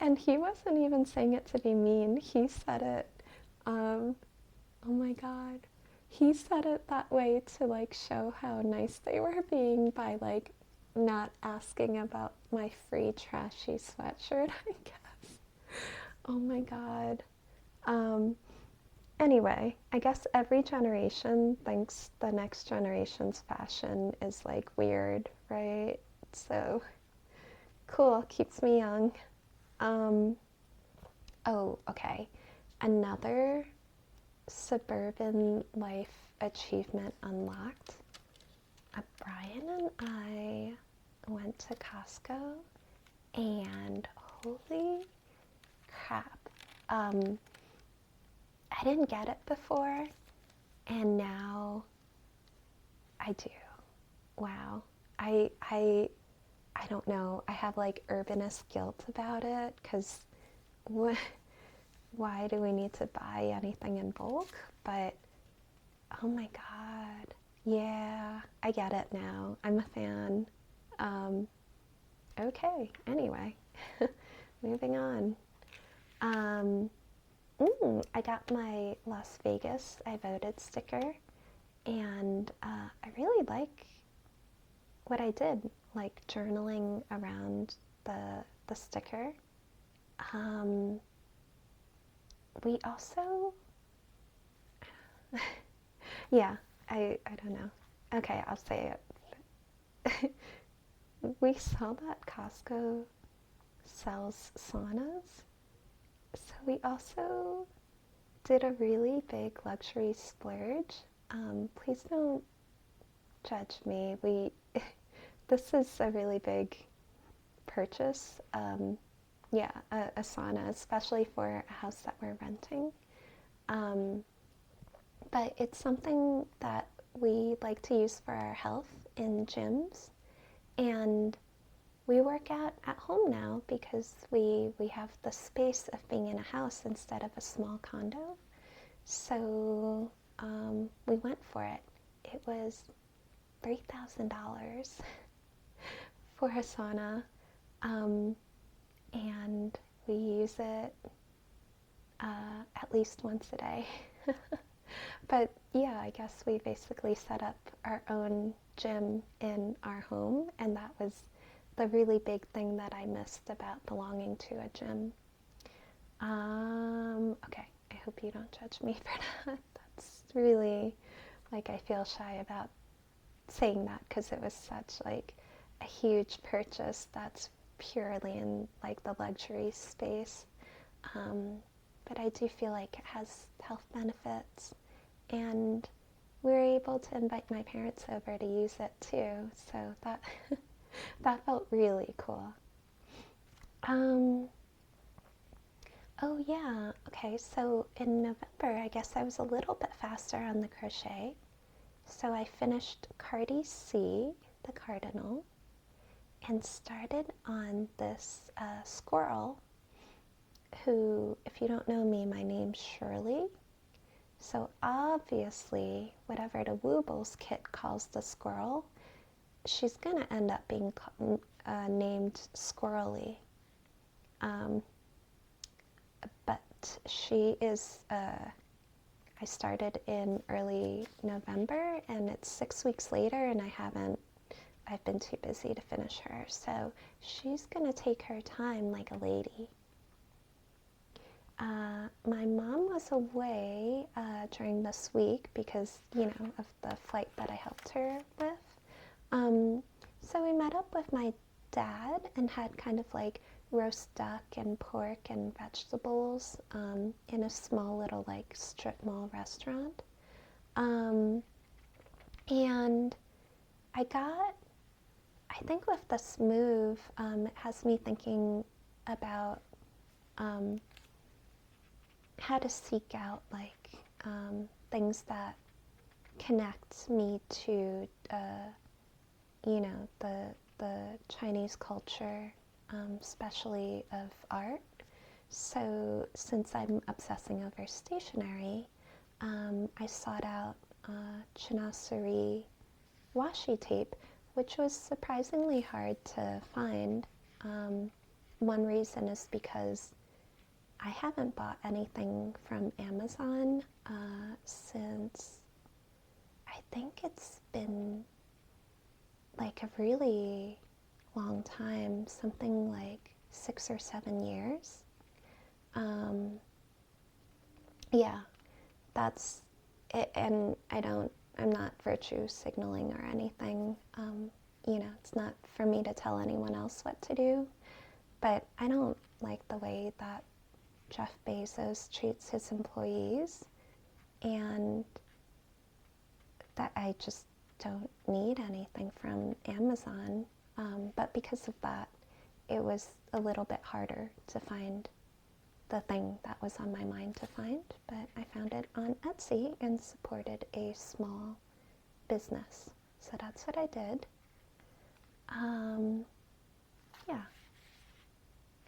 A: And he wasn't even saying it to be mean. He said it, oh my God. He said it that way to like show how nice they were being by like not asking about my free trashy sweatshirt, I guess. Oh my God. Anyway, I guess every generation thinks the next generation's fashion is like weird, right? So cool, keeps me young. Oh, okay. Another suburban life achievement unlocked. Brian and I went to Costco, and holy crap, I didn't get it before, and now I do. Wow. I don't know. I have like urbanist guilt about it, because why do we need to buy anything in bulk? But oh my God. Yeah, I get it now. I'm a fan. Okay, anyway, moving on. I got my Las Vegas I voted sticker, and I really like what I did, like journaling around the sticker. Um, we also, yeah, I don't know. Okay, I'll say it. We saw that Costco sells saunas, so we also did a really big luxury splurge. Please don't judge me. This is a really big purchase. Yeah, a sauna, especially for a house that we're renting. Um, but it's something that we like to use for our health in gyms, and we work out at home now because we have the space of being in a house instead of a small condo. So we went for it. It was $3,000 for a sauna, and we use it at least once a day. But yeah, I guess we basically set up our own gym in our home, and that was the really big thing that I missed about belonging to a gym. Okay, I hope you don't judge me for that. That's really, like, I feel shy about saying that because it was such like a huge purchase that's purely in like the luxury space. Um, but I do feel like it has health benefits, and we were able to invite my parents over to use it too. So that that felt really cool. Um, oh yeah, okay. So in November, I guess I was a little bit faster on the crochet. So I finished Cardi C, the cardinal, and started on this squirrel who, if you don't know me, my name's Shirley. So obviously, whatever the Woobles kit calls the squirrel, she's going to end up being named Squirrely. But she is, I started in early November, and it's 6 weeks later, and I've been too busy to finish her. So she's going to take her time like a lady. My mom was away during this week because, of the flight that I helped her with. So we met up with my dad and had kind of like roast duck and pork and vegetables in a small little like strip mall restaurant. And I think with this move, it has me thinking about how to seek out like things that connect me to the Chinese culture, especially of art. So since I'm obsessing over stationery, I sought out Chinoiserie washi tape, which was surprisingly hard to find. One reason is because I haven't bought anything from Amazon since I think it's been like a really long time, something like 6 or 7 years. Yeah, that's it, and I'm not virtue signaling or anything. It's not for me to tell anyone else what to do, but I don't like the way that Jeff Bezos treats his employees, and that I just don't need anything from Amazon. But because of that, it was a little bit harder to find the thing that was on my mind to find. But I found it on Etsy and supported a small business. So that's what I did. Yeah.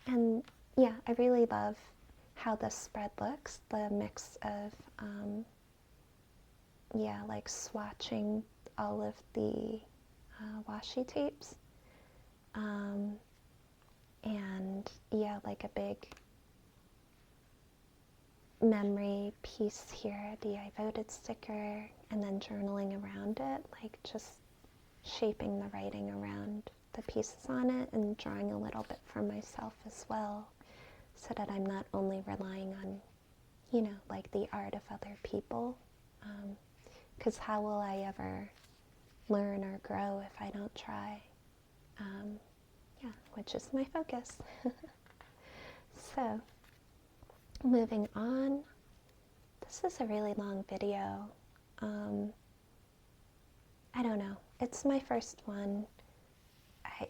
A: And yeah, I really love how the spread looks, the mix of, like swatching all of the washi tapes. And yeah, like a big memory piece here, the I voted sticker, and then journaling around it, like just shaping the writing around the pieces on it and drawing a little bit for myself as well, so that I'm not only relying on, you know, like the art of other people, because how will I ever learn or grow if I don't try? Yeah, which is my focus. So, moving on. This is a really long video. I don't know. It's my first one.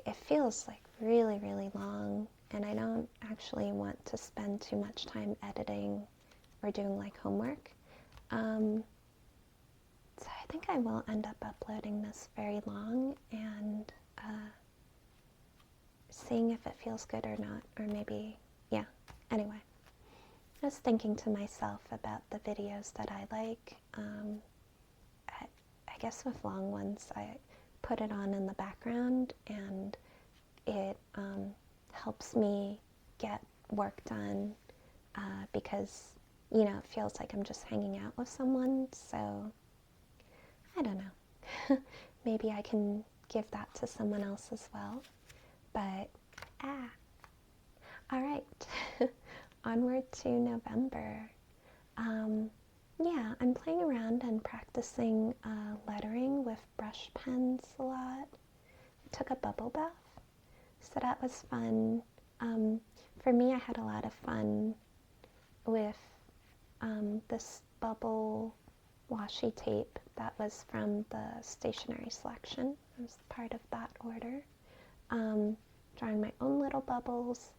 A: It feels like really, really long, and I don't actually want to spend too much time editing or doing like homework. So I think I will end up uploading this very long and seeing if it feels good or not, or maybe, yeah, anyway. I was thinking to myself about the videos that I like. I guess with long ones, I put it on in the background, and it helps me get work done because, you know, it feels like I'm just hanging out with someone. So, I don't know. Maybe I can give that to someone else as well. But, all right. Onward to November. Yeah, I'm playing around and practicing lettering with brush pens a lot. I took a bubble bath, so that was fun. For me, I had a lot of fun with this bubble washi tape that was from the Stationery Selection. I was part of that order. Drawing my own little bubbles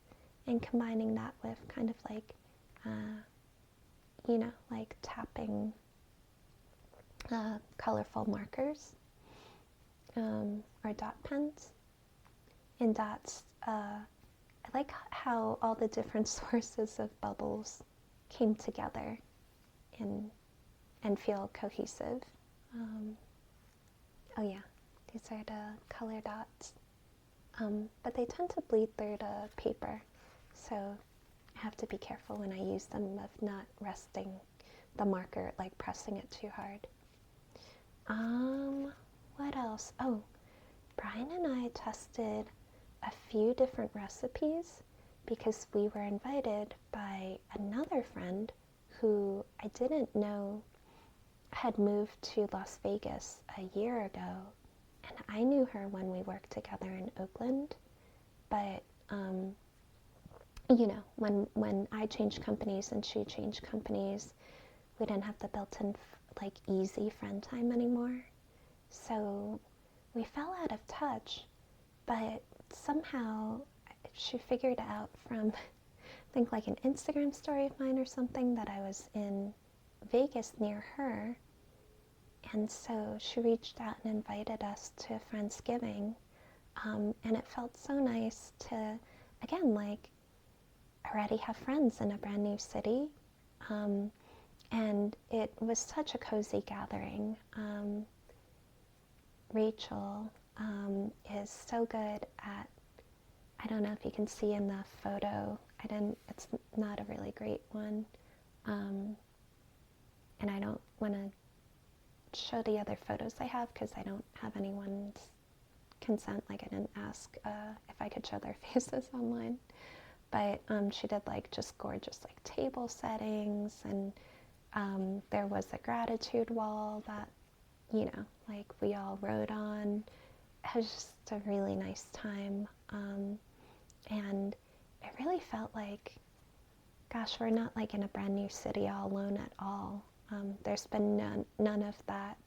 A: and combining that with kind of like, you know, like tapping colorful markers or dot pens. And dots, I like how all the different sources of bubbles came together and feel cohesive. Oh yeah, these are the color dots. But they tend to bleed through the paper, so I have to be careful when I use them of not resting the marker, like pressing it too hard. What else? Oh, Brian and I tested a few different recipes because we were invited by another friend who I didn't know had moved to Las Vegas a year ago. And I knew her when we worked together in Oakland, but you know, when I changed companies and she changed companies, we didn't have the built-in like easy friend time anymore. So we fell out of touch, but somehow she figured out from, I think like an Instagram story of mine or something, that I was in Vegas near her. And so she reached out and invited us to Friendsgiving. And it felt so nice to, again, like, already have friends in a brand new city. And it was such a cozy gathering. Rachel is so good at, I don't know if you can see in the photo, it's not a really great one. And I don't want to show the other photos I have because I don't have anyone's consent. Like, I didn't ask if I could show their faces online. But she did like just gorgeous like table settings, and there was a gratitude wall that, you know, like we all wrote on. It was just a really nice time. And it really felt like, gosh, we're not like in a brand new city all alone at all. There's been none of that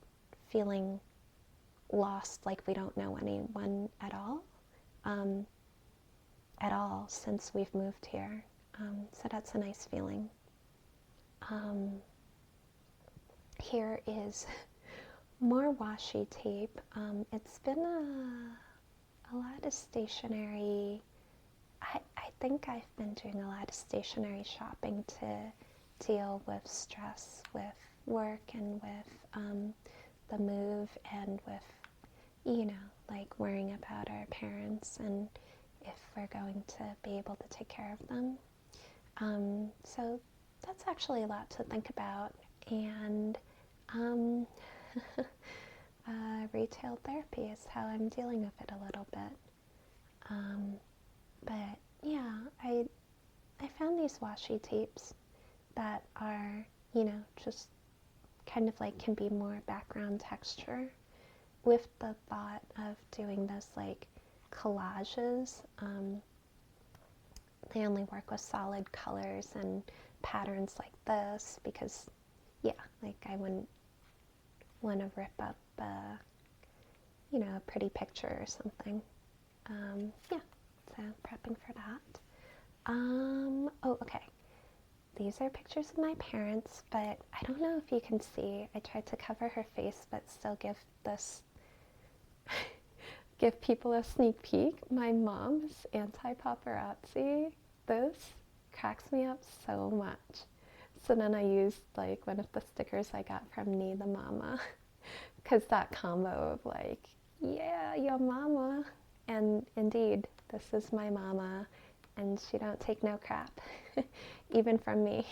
A: feeling lost, like we don't know anyone at all since we've moved here. So that's a nice feeling. Here is more washi tape. It's been a lot of stationery. I think I've been doing a lot of stationery shopping to deal with stress with work and with the move, and with, you know, like worrying about our parents and if we're going to be able to take care of them. So that's actually a lot to think about. And um, retail therapy is how I'm dealing with it a little bit. But yeah, I found these washi tapes that are, just kind of like can be more background texture with the thought of doing this like collages. They only work with solid colors and patterns like this because, yeah, like I wouldn't want to rip up, a pretty picture or something. Yeah, so prepping for that. Oh, okay. These are pictures of my parents, but I don't know if you can see. I tried to cover her face, but still give people a sneak peek. My mom's anti-paparazzi. This cracks me up so much. So then I used like one of the stickers I got from Nee the Mama, because that combo of like, yeah, your mama, and indeed, this is my mama, and she don't take no crap, even from me.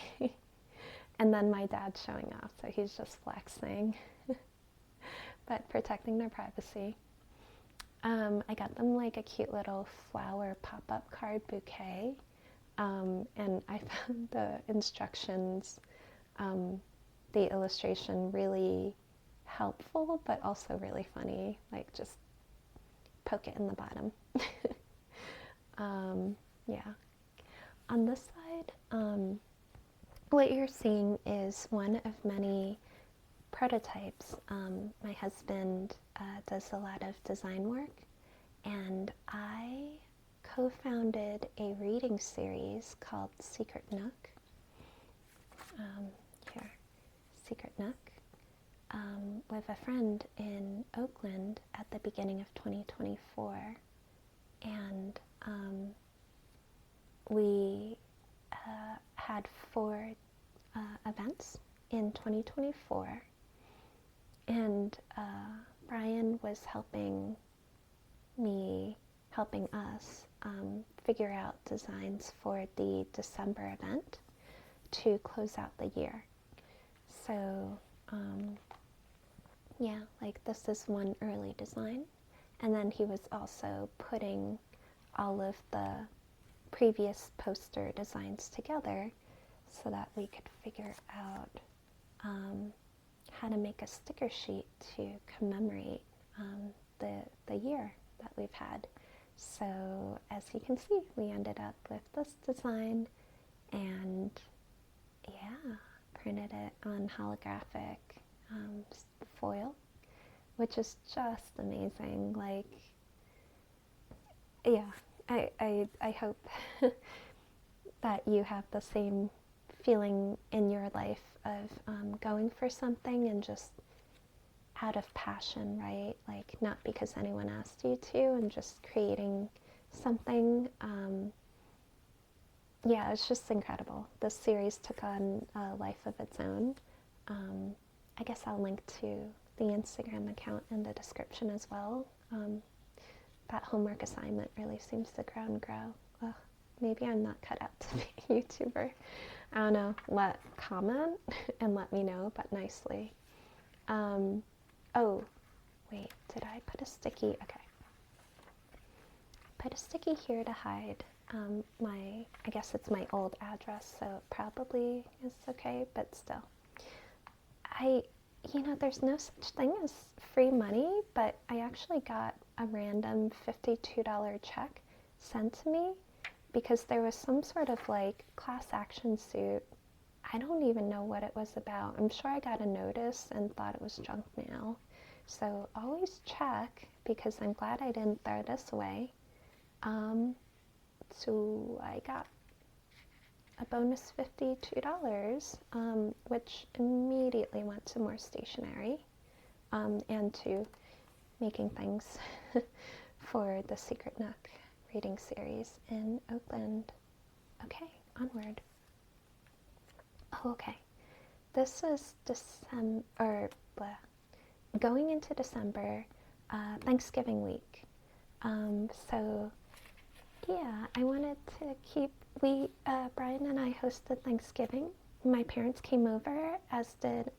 A: And then my dad showing off, so he's just flexing, but protecting their privacy. I got them like a cute little flower pop-up card bouquet, and I found the instructions, the illustration really helpful, but also really funny. Like, just poke it in the bottom. Yeah. On this side, what you're seeing is one of many prototypes. My husband does a lot of design work, and I co-founded a reading series called Secret Nook. Here, Secret Nook, with a friend in Oakland at the beginning of 2024, and we had 4 events in 2024, and Brian was helping us figure out designs for the December event to close out the year. So yeah, like this is one early design, and then he was also putting all of the previous poster designs together so that we could figure out how to make a sticker sheet to commemorate the year that we've had. So as you can see, we ended up with this design, and yeah, printed it on holographic foil, which is just amazing. Like, yeah, I hope that you have the same feeling in your life of going for something and just out of passion, right? Like, not because anyone asked you to, and just creating something. Yeah, it's just incredible. This series took on a life of its own. I guess I'll link to the Instagram account in the description as well. That homework assignment really seems to grow and grow. Ugh, maybe I'm not cut out to be a YouTuber. I don't know. Comment and let me know, but nicely. Oh, wait, did I put a sticky? Okay. Put a sticky here to hide I guess it's my old address, so it probably is okay, but still. There's no such thing as free money, but I actually got a random $52 check sent to me because there was some sort of like class action suit. I don't even know what it was about. I'm sure I got a notice and thought it was junk mail. So always check, because I'm glad I didn't throw this away. So I got a bonus $52, which immediately went to more stationery, and to making things for the Secret Nook reading series in Oakland. Okay, onward. Oh, okay. This is going into December, Thanksgiving week. So yeah, I wanted to Brian and I hosted Thanksgiving my parents came over, as did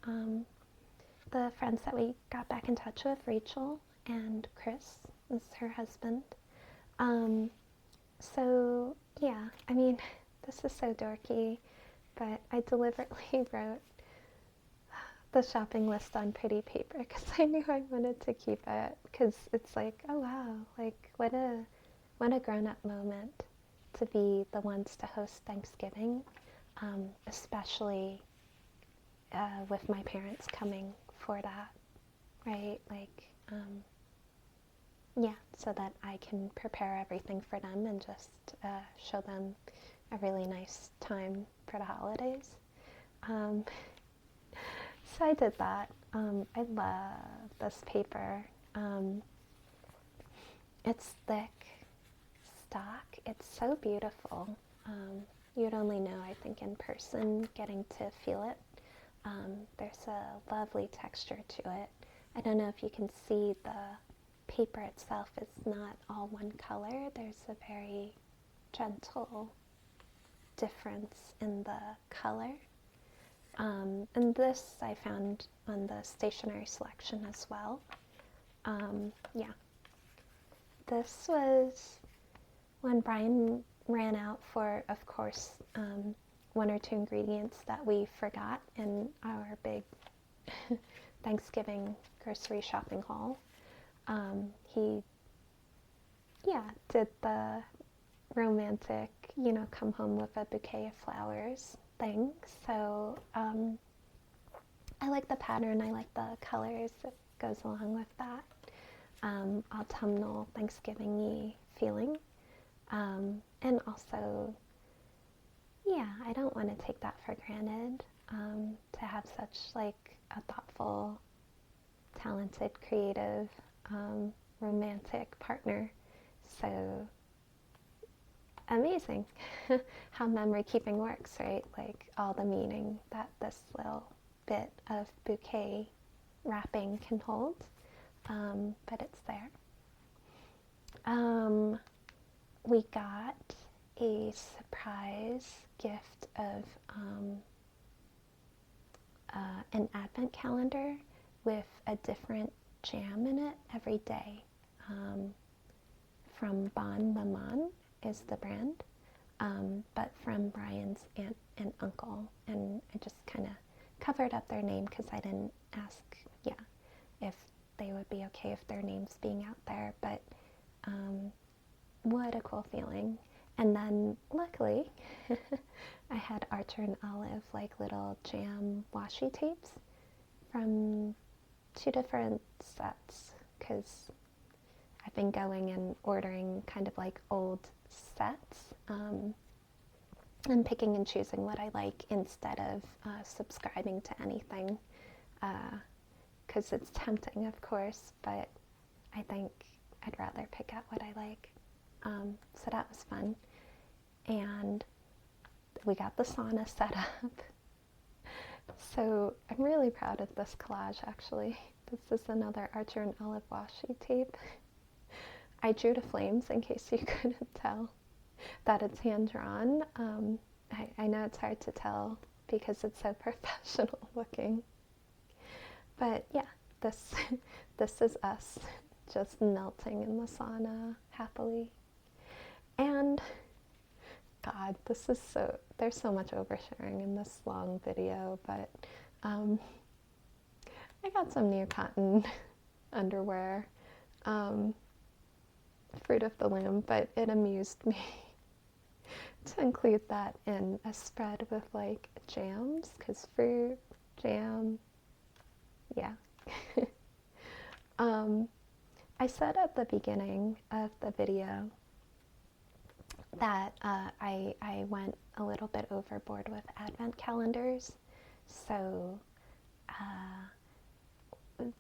A: the friends that we got back in touch with, Rachel and Chris is her husband. So yeah, I mean, this is so dorky, but I deliberately wrote the shopping list on pretty paper because I knew I wanted to keep it, because it's like, oh wow, like what a grown-up moment to be the ones to host Thanksgiving, especially with my parents coming for that, right? Like, yeah, so that I can prepare everything for them and just show them a really nice time for the holidays. So I did that. I love this paper. It's thick stock. It's so beautiful. You'd only know, I think, in person, getting to feel it. There's a lovely texture to it. I don't know if you can see the paper itself is not all one color. There's a very gentle difference in the color. And this I found on the Stationery Selection as well. Yeah. This was when Brian ran out for, of course, one or two ingredients that we forgot in our big Thanksgiving grocery shopping haul. He, yeah, did the romantic, come home with a bouquet of flowers thing. So I like the pattern. I like the colors that goes along with that. Autumnal, Thanksgiving-y feeling. And also, yeah, I don't want to take that for granted, to have such like a thoughtful, talented, creative, romantic partner. So amazing how memory keeping works, right? Like all the meaning that this little bit of bouquet wrapping can hold, but it's there. We got a surprise gift of an advent calendar with a different jam in it every day, from Bon Maman is the brand, but from Brian's aunt and uncle, and I just kind of covered up their name because I didn't ask, if they would be okay if their names being out there, but what a cool feeling. And then luckily I had Archer and Olive like little jam washi tapes from 2 different sets, because I've been going and ordering kind of like old sets, and picking and choosing what I like instead of subscribing to anything, because it's tempting, of course, but I think I'd rather pick out what I like. So that was fun. And we got the sauna set up. So I'm really proud of this collage, actually. This is another Archer and Olive washi tape. I drew the flames in case you couldn't tell that it's hand-drawn. I know it's hard to tell because it's so professional looking. But yeah, this is us just melting in the sauna happily. And God, there's so much oversharing in this long video, but I got some new cotton underwear, fruit of the loom, but it amused me to include that in a spread with like jams, because fruit, jam, yeah. I said at the beginning of the video that I went a little bit overboard with advent calendars. So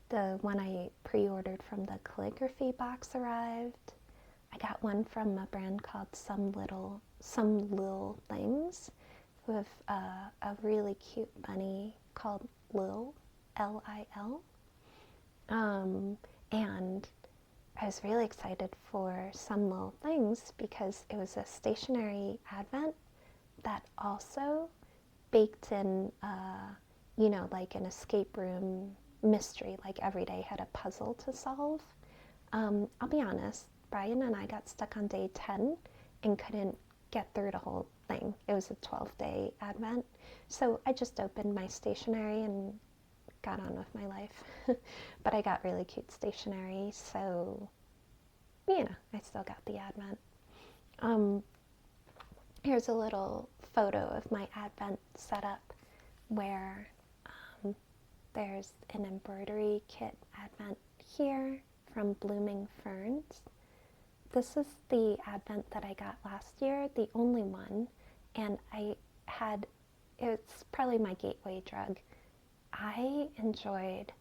A: the one I pre-ordered from the calligraphy box arrived. I got one from a brand called Some Lil Things with a really cute bunny called Lil, L-I-L. And I was really excited for Some Little Things because it was a stationary advent that also baked in, you know, like an escape room mystery, like every day had a puzzle to solve. I'll be honest, Brian and I got stuck on day 10 and couldn't get through the whole thing. It was a 12-day Advent. So I just opened my stationery and got on with my life. But I got really cute stationery, so, you know, I still got the Advent. Here's a little photo of my Advent setup where there's an embroidery kit Advent here from Blooming Ferns. This is the Advent that I got last year, the only one, and it's probably my gateway drug. I enjoyed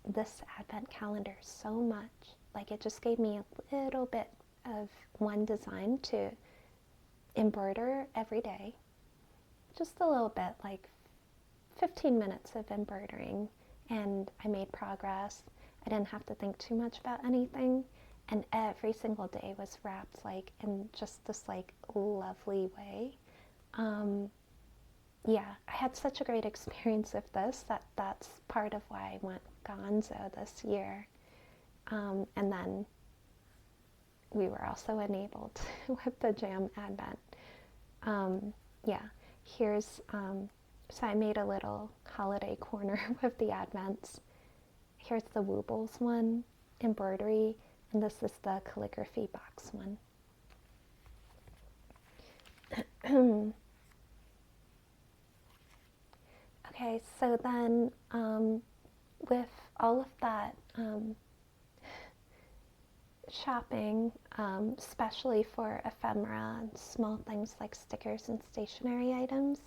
A: this Advent calendar so much. Like, it just gave me a little bit of one design to embroider every day. Just a little bit, like 15 minutes of embroidering, and I made progress. I didn't have to think too much about anything, and every single day was wrapped like in just this like lovely way. Yeah, I had such a great experience with this that's part of why I went gonzo this year. And then we were also enabled with the Jam Advent. Yeah, here's, so I made a little holiday corner with the Advents. Here's the Woobles one, embroidery, and this is the calligraphy box one. Okay, so then with all of that shopping, especially for ephemera and small things like stickers and stationery items,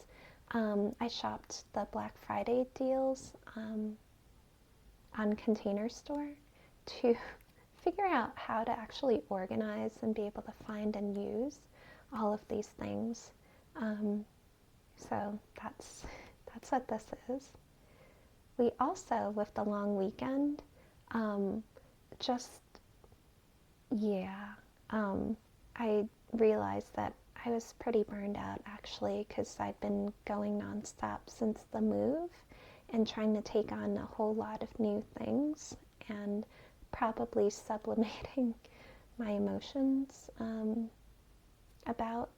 A: I shopped the Black Friday deals on Container Store to figure out how to actually organize and be able to find and use all of these things. So that's what this is. We also, with the long weekend, I realized that I was pretty burned out actually, because I've been going nonstop since the move and trying to take on a whole lot of new things and probably sublimating my emotions about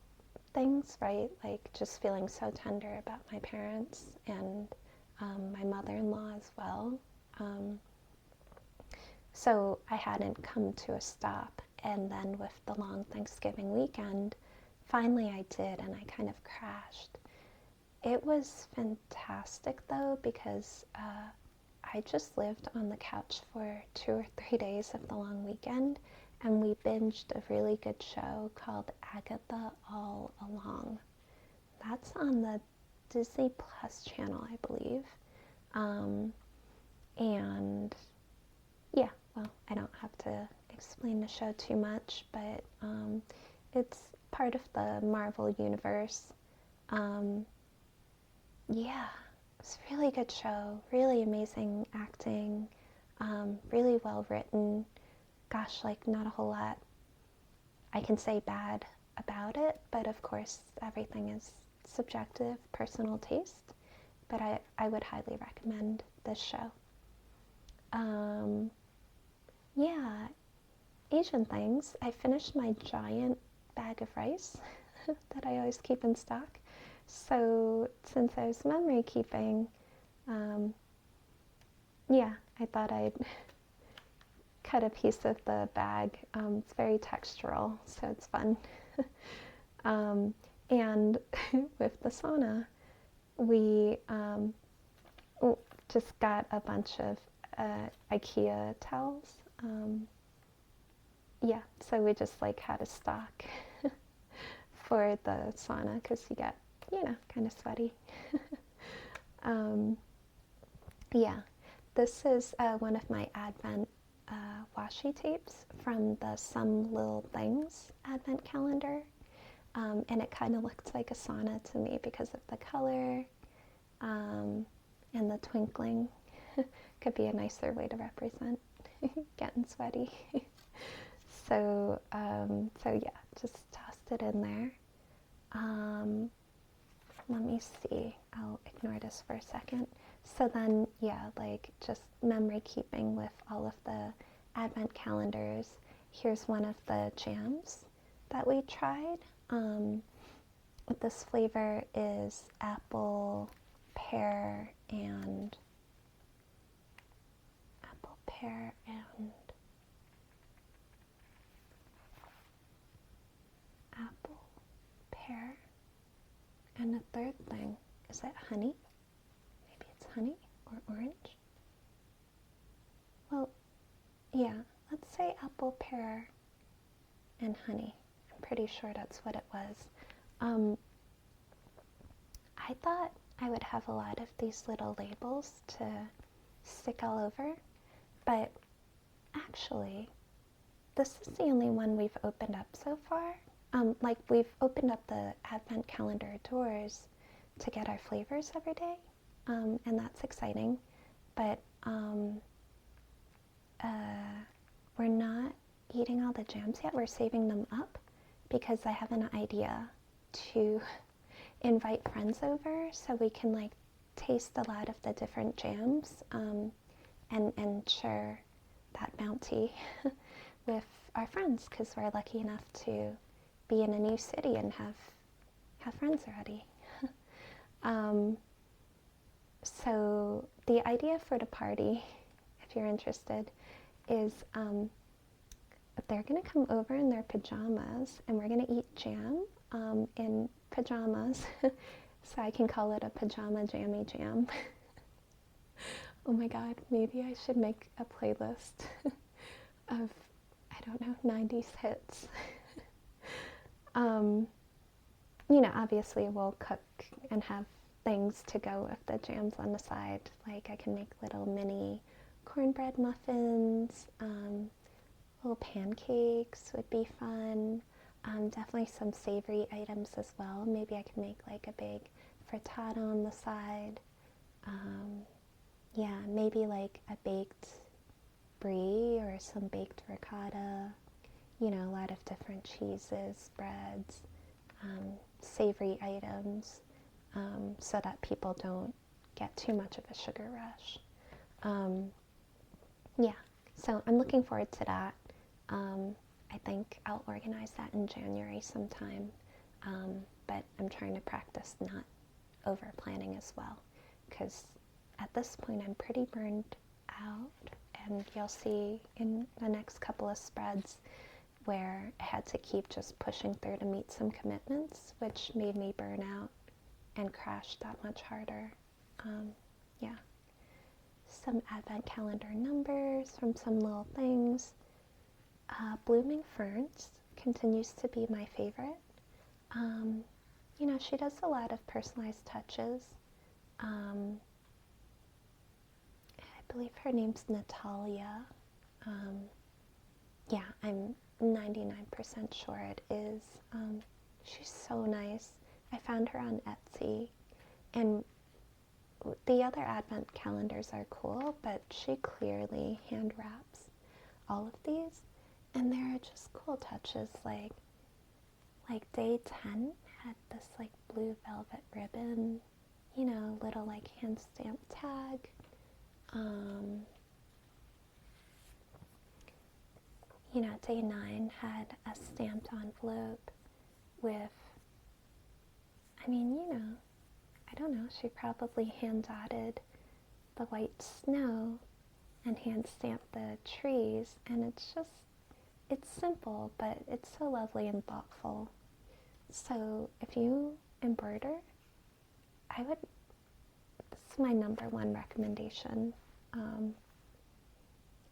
A: things, right? Like just feeling so tender about my parents and my mother-in-law as well. So I hadn't come to a stop, and then with the long Thanksgiving weekend, finally I did, and I kind of crashed. It was fantastic though, because I just lived on the couch for 2 or 3 days of the long weekend, and we binged a really good show called Agatha All Along. That's on the Disney Plus channel, I believe. And yeah, well, I don't have to explain the show too much, but it's part of the Marvel universe. Yeah, it's a really good show, really amazing acting, really well written. Gosh, like not a whole lot I can say bad about it, but of course everything is subjective, personal taste, but I would highly recommend this show. Yeah, Asian things. I finished my giant bag of rice that I always keep in stock. So since I was memory keeping, yeah, I thought I'd cut a piece of the bag. It's very textural, so it's fun. And with the sauna, we just got a bunch of IKEA towels. Yeah, so we just like had a stock for the sauna because you get, kind of sweaty. Yeah, this is one of my Advent washi tapes from the Some Little Things Advent calendar. And it kind of looks like a sauna to me because of the color and the twinkling. Could be a nicer way to represent getting sweaty. So yeah, just tossed it in there. let me see. I'll ignore this for a second. So then, yeah, like just memory keeping with all of the advent calendars. Here's one of the jams that we tried. This flavor is apple, pear, and apple, pear, and apple, pear, and the third thing, is that honey? Maybe it's honey or orange? Well, yeah, let's say apple, pear, and honey. I'm pretty sure that's what it was. I thought I would have a lot of these little labels to stick all over, but actually, this is the only one we've opened up so far. Like, we've opened up the advent calendar doors to get our flavors every day, and that's exciting, but we're not eating all the jams yet. We're saving them up because I have an idea to invite friends over so we can like taste a lot of the different jams and share that bounty with our friends, because we're lucky enough to be in a new city and have friends already. So the idea for the party, if you're interested, is they're going to come over in their pajamas and we're going to eat jam in pajamas. So I can call it a pajama jammy jam. Oh my god, maybe I should make a playlist of, I don't know, 90s hits. You know, obviously we'll cook and have things to go with the jams on the side. Like I can make little mini cornbread muffins, little pancakes would be fun. Definitely some savory items as well. Maybe I could make like a big frittata on the side. Yeah, maybe like a baked brie or some baked ricotta. You know, a lot of different cheeses, breads, savory items, so that people don't get too much of a sugar rush. Yeah, so I'm looking forward to that. I think I'll organize that in January sometime, but I'm trying to practice not over planning as well, because at this point I'm pretty burned out, and you'll see in the next couple of spreads where I had to keep just pushing through to meet some commitments, which made me burn out and crash that much harder. Yeah. Some advent calendar numbers from some little things. Blooming Ferns continues to be my favorite. You know, she does a lot of personalized touches. I believe her name's Natalia. Yeah, I'm 99% sure it is. She's so nice. I found her on Etsy, and the other advent calendars are cool, but she clearly hand wraps all of these, and there are just cool touches, like day 10 had this like blue velvet ribbon, you know, little like hand stamp tag. You know, day 9 had a stamped envelope with, I mean, you know, I don't know, she probably hand dotted the white snow and hand stamped the trees, and it's simple, but it's so lovely and thoughtful. So if you embroider, this is my number one recommendation.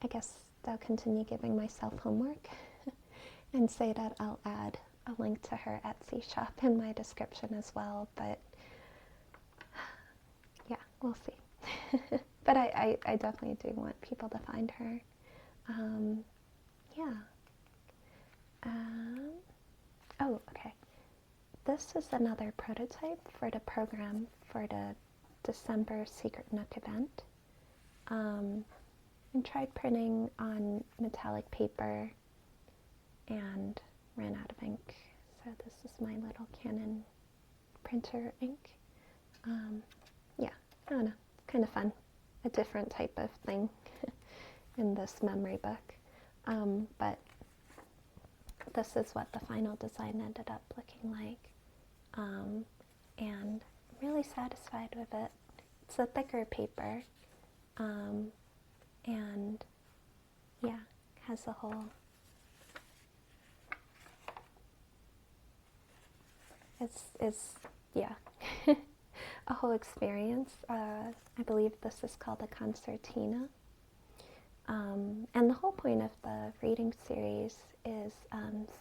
A: I guess I'll continue giving myself homework and say that I'll add a link to her Etsy shop in my description as well, but yeah, we'll see. But I definitely do want people to find her. Yeah. Oh, okay. This is another prototype for the program for the December Secret Nook event. I tried printing on metallic paper and ran out of ink. So this is my little Canon printer ink. Yeah, I don't know, kind of fun. A different type of thing in this memory book. But this is what the final design ended up looking like. And I'm really satisfied with it. It's a thicker paper. And yeah, has a whole, it's yeah, a whole experience. I believe this is called a concertina. And the whole point of the reading series is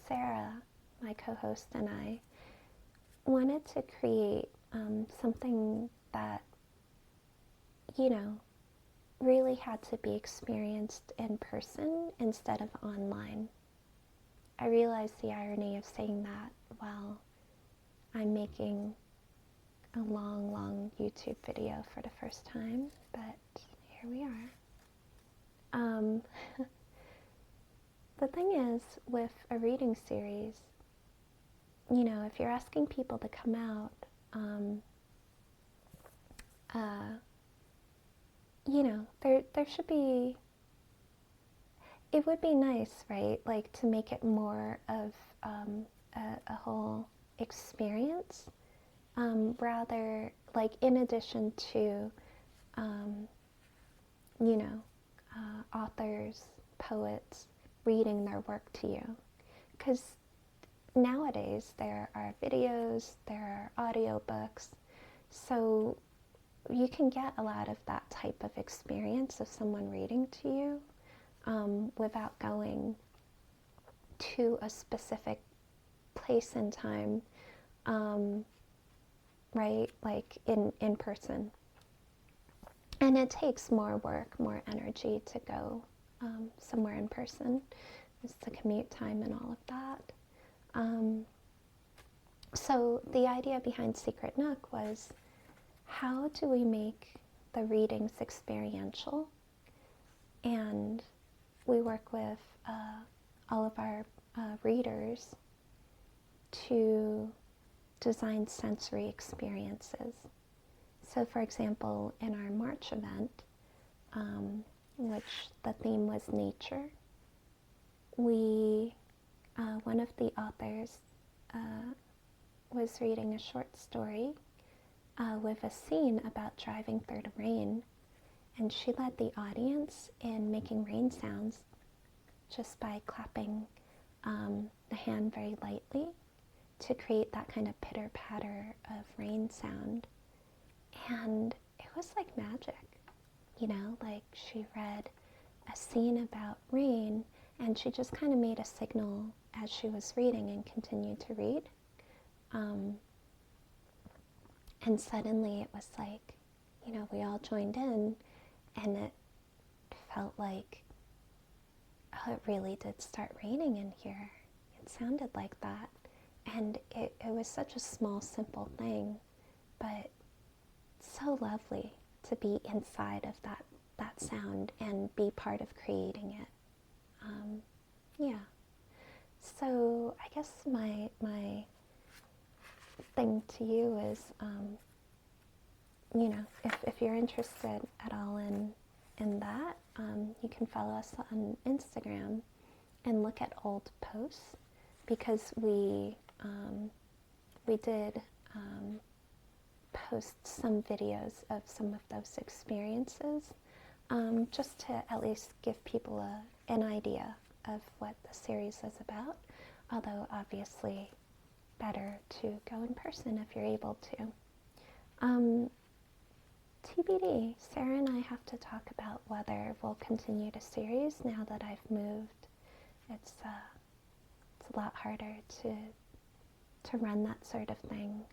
A: Sarah, my co-host, and I wanted to create something that, you know, really had to be experienced in person instead of online. I realize the irony of saying that while I'm making a long, long YouTube video for the first time, but here we are. The thing is, with a reading series, you know, if you're asking people to come out, you know, there should be, it would be nice, right? Like to make it more of a whole experience, rather like in addition to, you know, authors, poets reading their work to you. Because nowadays there are videos, there are audiobooks, so you can get a lot of that type of experience of someone reading to you without going to a specific place and time, right? Like in person. And it takes more work, more energy to go somewhere in person. It's the commute time and all of that. So the idea behind Secret Nook was, how do we make the readings experiential? And we work with all of our readers to design sensory experiences. So for example, in our March event, which the theme was nature, we, one of the authors was reading a short story with a scene about driving through the rain, and she led the audience in making rain sounds just by clapping the hand very lightly to create that kind of pitter-patter of rain sound. And it was like magic, you know, like she read a scene about rain and she just kind of made a signal as she was reading and continued to read. And suddenly it was like, you know, we all joined in, and it felt like, oh, it really did start raining in here. It sounded like that. And it was such a small, simple thing, but so lovely to be inside of that sound and be part of creating it. Yeah. So I guess my thing to you is, you know, if you're interested at all in that, you can follow us on Instagram and look at old posts, because we did post some videos of some of those experiences, just to at least give people an idea of what the series is about, although obviously better to go in person if you're able to. TBD, Sarah and I have to talk about whether we'll continue the series now that I've moved. It's a lot harder to run that sort of thing.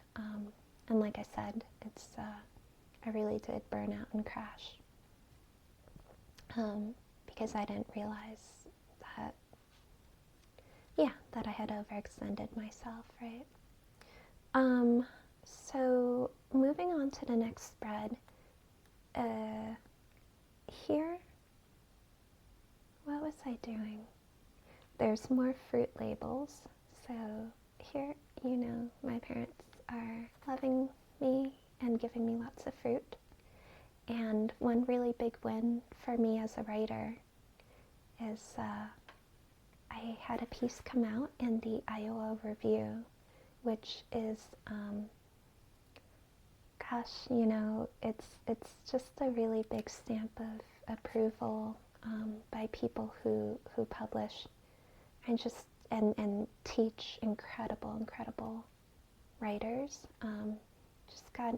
A: And like I said, it's I really did burn out and crash because I didn't realize that, yeah, that I had overextended myself, right? So moving on to the next spread, here, what was I doing? There's more fruit labels. So here, you know, my parents are loving me and been giving me lots of fruit. And one really big win for me as a writer is I had a piece come out in the Iowa Review, which is, gosh, you know, it's just a really big stamp of approval by people who publish and just and teach incredible writers. Just got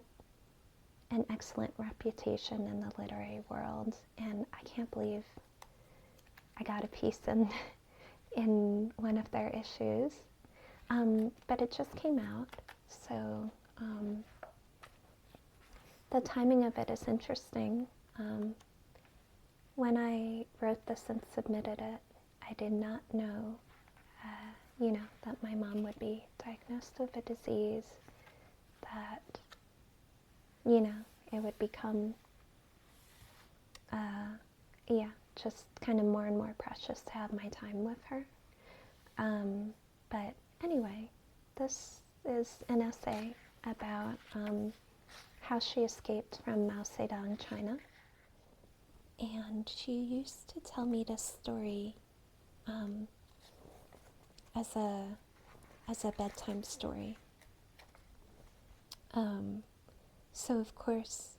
A: an excellent reputation in the literary world, and I can't believe I got a piece in one of their issues. But it just came out, so the timing of it is interesting. When I wrote this and submitted it, I did not know, that my mom would be diagnosed with a disease, that, it would become, just kind of more and more precious to have my time with her. But anyway, this is an essay about how she escaped from Mao Zedong, China. And she used to tell me this story as a bedtime story. So of course,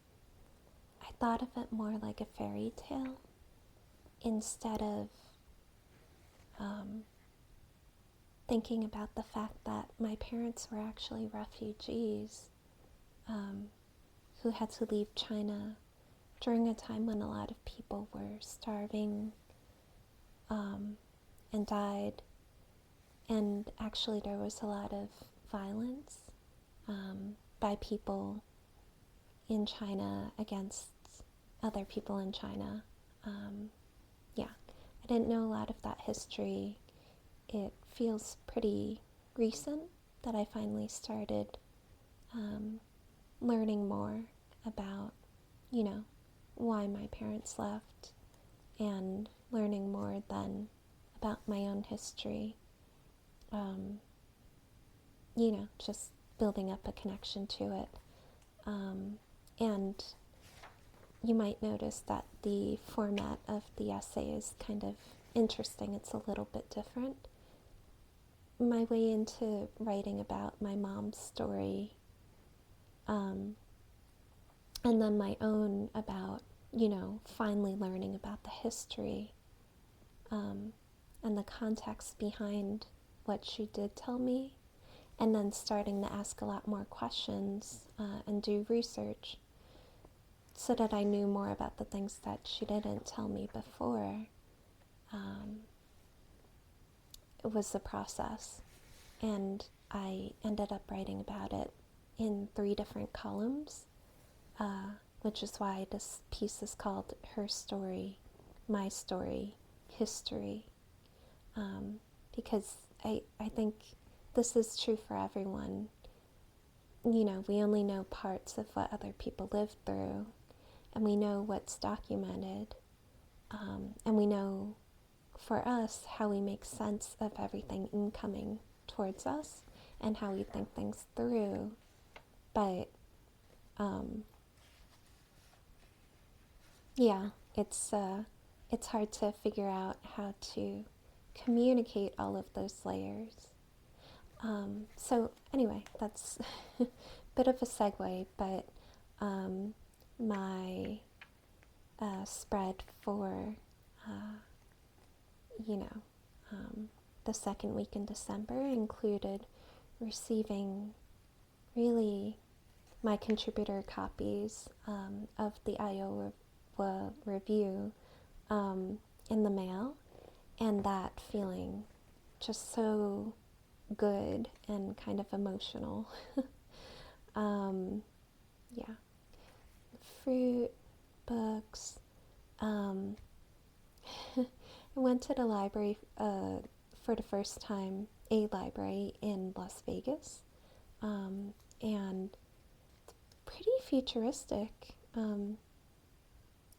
A: I thought of it more like a fairy tale instead of thinking about the fact that my parents were actually refugees who had to leave China during a time when a lot of people were starving and died. And actually there was a lot of violence by people in China against other people in China. I didn't know a lot of that history. It feels pretty recent that I finally started learning more about, why my parents left, and learning more then about my own history. Just building up a connection to it. And you might notice that the format of the essay is kind of interesting. It's a little bit different. My way into writing about my mom's story, and then my own about, finally learning about the history, and the context behind what she did tell me, and then starting to ask a lot more questions and do research so that I knew more about the things that she didn't tell me before. It was a process, and I ended up writing about it in 3 different columns, which is why this piece is called Her Story, My Story, History, because I think this is true for everyone. We only know parts of what other people lived through, and we know what's documented, and we know, for us, how we make sense of everything incoming towards us and how we think things through. But it's hard to figure out how to communicate all of those layers. So anyway, that's a bit of a segue, but my spread for the second week in December included receiving really my contributor copies of the Iowa Review in the mail, and that feeling just so good and kind of emotional. Fruit, books. I went to the library for the first time, a library in Las Vegas, and pretty futuristic.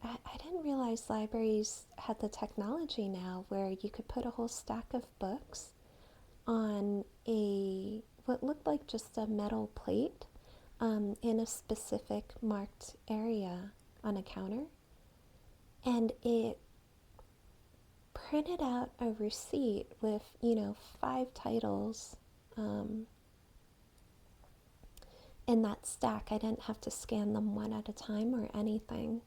A: I didn't realize libraries had the technology now where you could put a whole stack of books on what looked like just a metal plate, in a specific marked area on a counter, and it printed out a receipt with, 5 titles in that stack. I didn't have to scan them one at a time or anything.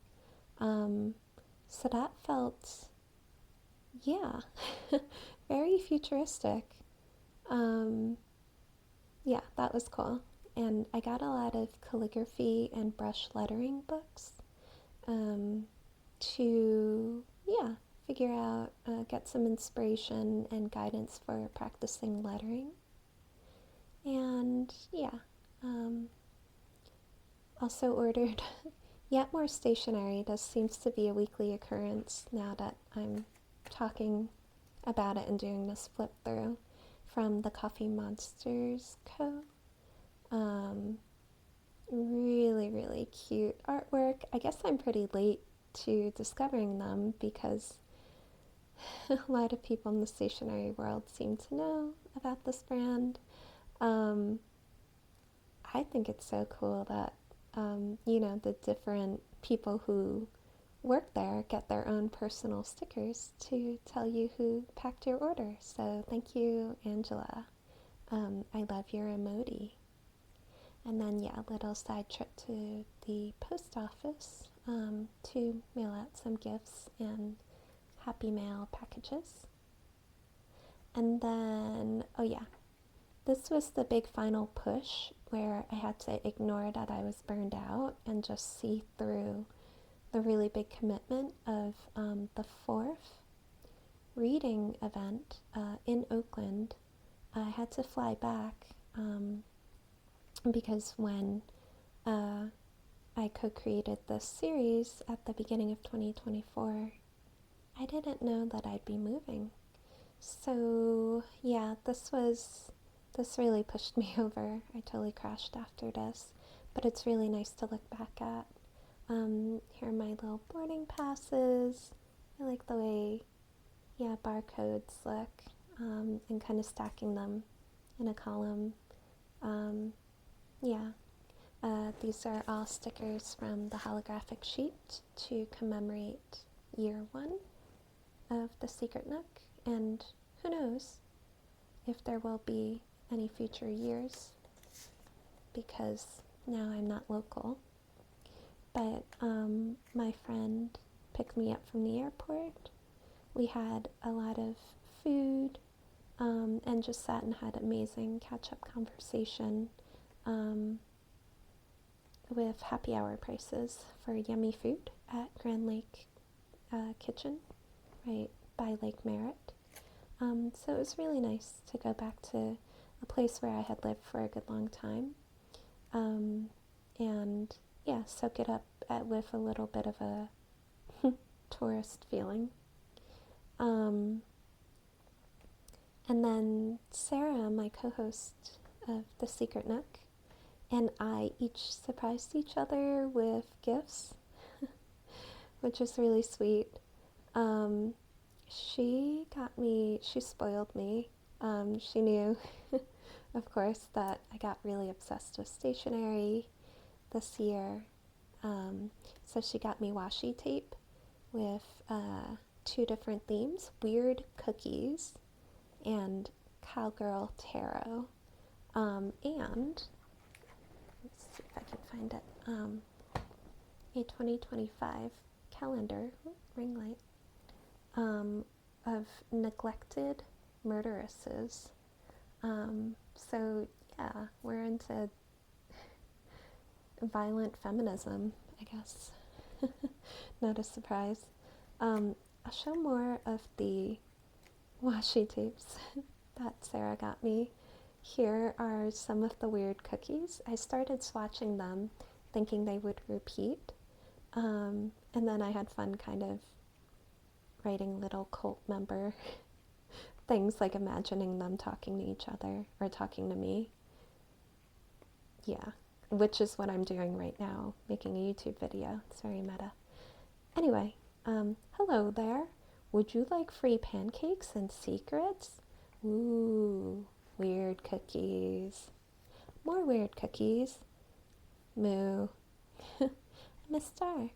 A: So that felt, yeah, very futuristic. Yeah, that was cool. And I got a lot of calligraphy and brush lettering books to, yeah, figure out, get some inspiration and guidance for practicing lettering. And yeah, also ordered yet more stationery. This seems to be a weekly occurrence now that I'm talking about it and doing this flip through, from the Coffee Monsterz Co. Really, really cute artwork. I guess I'm pretty late to discovering them because a lot of people in the stationery world seem to know about this brand. I think it's so cool that, the different people who work there get their own personal stickers to tell you who packed your order. So thank you, Angela. I love your emoji. And then, yeah, a little side trip to the post office to mail out some gifts and Happy Mail packages. And then, oh yeah, this was the big final push where I had to ignore that I was burned out and just see through the really big commitment of the 4th reading event in Oakland. I had to fly back because when I co-created this series at the beginning of 2024, I didn't know that I'd be moving. So yeah, this really pushed me over. I totally crashed after this, but it's really nice to look back at. Here are my little boarding passes. I like the way, yeah, barcodes look, and kind of stacking them in a column. Yeah, these are all stickers from the holographic sheet to commemorate year 1 of The Secret Nook, and who knows if there will be any future years, because now I'm not local. But my friend picked me up from the airport. We had a lot of food and just sat and had amazing catch-up conversation with happy hour prices for yummy food at Grand Lake Kitchen, right by Lake Merritt. So it was really nice to go back to a place where I had lived for a good long time, and yeah, soak it up with a little bit of a tourist feeling. And then Sarah, my co-host of The Secret Nook, and I each surprised each other with gifts, which is really sweet. She spoiled me. She knew, of course, that I got really obsessed with stationery this year. So she got me washi tape with 2 different themes, weird cookies and cowgirl tarot. And let's see if I can find it. A 2025 calendar, ring light, of neglected murderesses. So yeah, we're into violent feminism, I guess. Not a surprise. I'll show more of the washi tapes that Sarah got me. Here are some of the weird cookies. I started swatching them thinking they would repeat, and then I had fun kind of writing little cult member things, like imagining them talking to each other or talking to me. Yeah, which is what I'm doing right now, making a YouTube video. It's very meta. Anyway, hello there. Would you like free pancakes and secrets? Ooh, weird cookies. More weird cookies. Moo. I'm a star.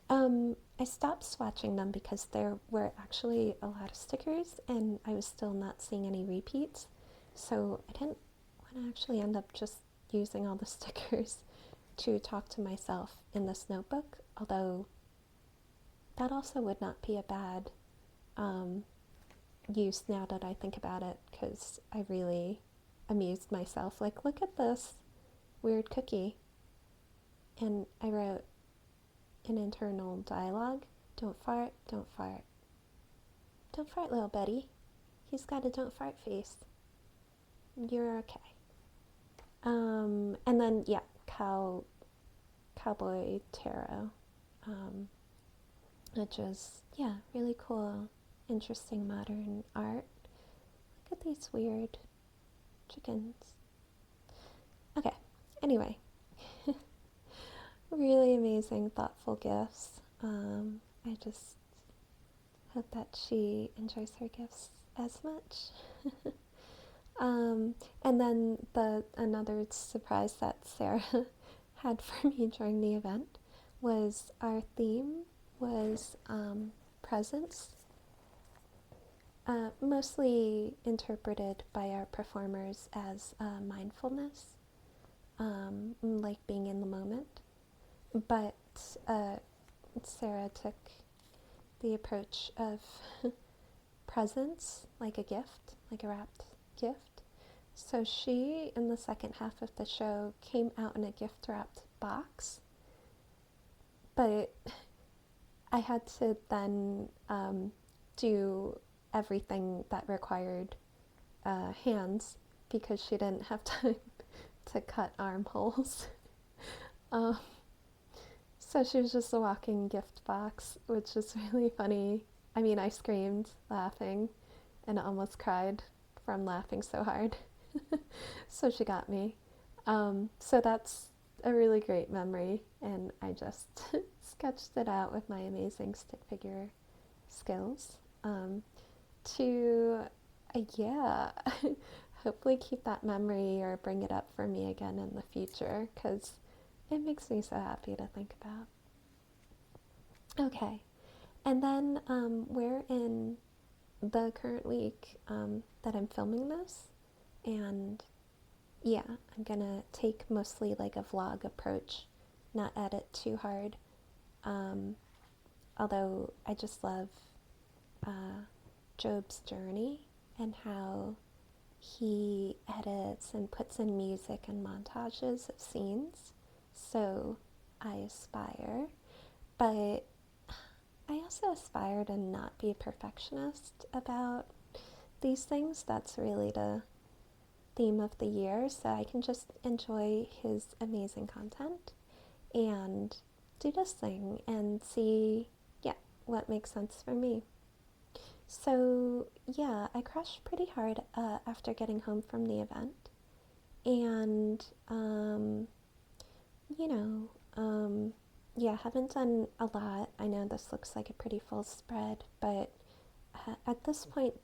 A: I stopped swatching them because there were actually a lot of stickers and I was still not seeing any repeats. So I didn't want to actually end up just using all the stickers to talk to myself in this notebook, although that also would not be a bad use now that I think about it, because I really amused myself. Like, look at this weird cookie. And I wrote an internal dialogue. Don't fart, don't fart. Don't fart, little Betty. He's got a don't fart face. You're okay. And then, yeah, Cowboy Tarot. Which is, yeah, really cool, interesting modern art. Look at these weird chickens. Okay, anyway. Really amazing, thoughtful gifts. I just hope that she enjoys her gifts as much. And then another surprise that Sarah had for me during the event was our theme was presence, mostly interpreted by our performers as mindfulness, like being in the moment. But Sarah took the approach of presence, like a gift, like a wrapped gift. So she, in the second half of the show, came out in a gift-wrapped box. But I had to then do everything that required hands because she didn't have time to cut armholes. So she was just a walking gift box, which is really funny. I mean, I screamed laughing and almost cried from laughing so hard. So she got me. So that's a really great memory, and I just sketched it out with my amazing stick figure skills to, yeah, hopefully keep that memory or bring it up for me again in the future, because it makes me so happy to think about. Okay, and then we're in the current week that I'm filming this, and yeah, I'm gonna take mostly like a vlog approach, not edit too hard, although I just love Job's journey and how he edits and puts in music and montages of scenes. So I aspire, but I also aspire to not be a perfectionist about these things. That's really the theme of the year, so I can just enjoy his amazing content and do this thing and see, yeah, what makes sense for me. So yeah, I crashed pretty hard after getting home from the event, and you know, yeah, haven't done a lot. I know this looks like a pretty full spread, but at this point,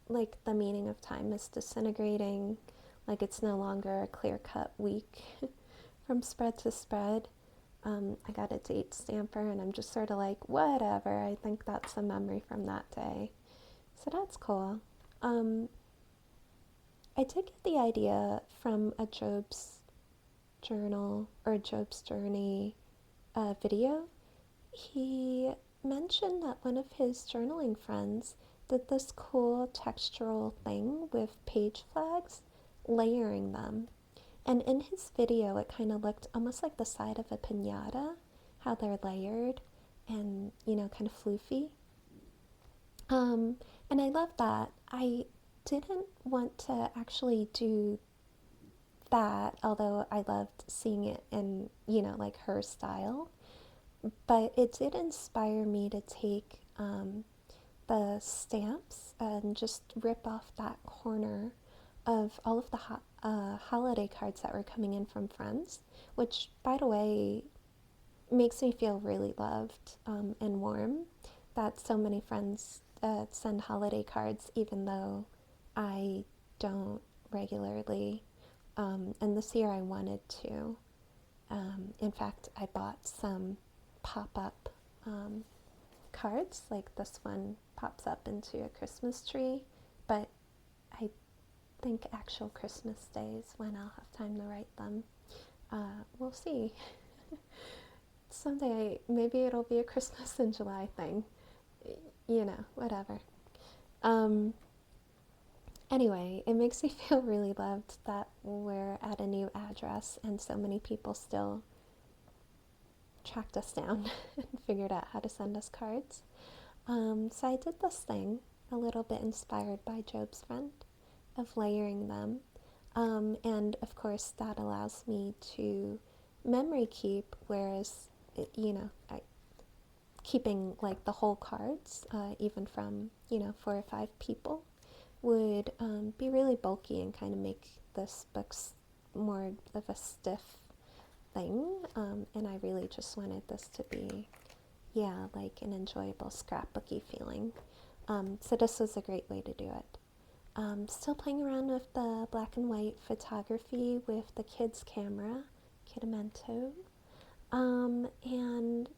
A: like, the meaning of time is disintegrating. Like, it's no longer a clear-cut week from spread to spread. I got a date stamper, and I'm just sort of like, whatever, I think that's a memory from that day. So that's cool. I did get the idea from a Job's journal or Job's journey video. He mentioned that one of his journaling friends did this cool textural thing with page flags, layering them. And in his video, it kind of looked almost like the side of a piñata, how they're layered and, you know, kind of floofy. And I love that. I didn't want to actually do that, although I loved seeing it in, you know, like her style. But it did inspire me to take the stamps and just rip off that corner of all of the holiday cards that were coming in from friends, which, by the way, makes me feel really loved and warm that so many friends send holiday cards, even though I don't regularly. And this year I wanted to. In fact, I bought some pop-up cards, like this one pops up into a Christmas tree, but I think actual Christmas Day is when I'll have time to write them. We'll see. Someday, maybe it'll be a Christmas in July thing. You know, whatever. Anyway, it makes me feel really loved that we're at a new address and so many people still tracked us down and figured out how to send us cards. So I did this thing, a little bit inspired by Job's friend, of layering them. And of course, that allows me to memory keep, whereas, keeping like the whole cards, even from, 4 or 5 people, would be really bulky and kind of make this book more of a stiff thing. And I really just wanted this to be, like an enjoyable scrapbooky feeling. So this was a great way to do it. Still playing around with the black and white photography with the kids' camera, Kidamento. And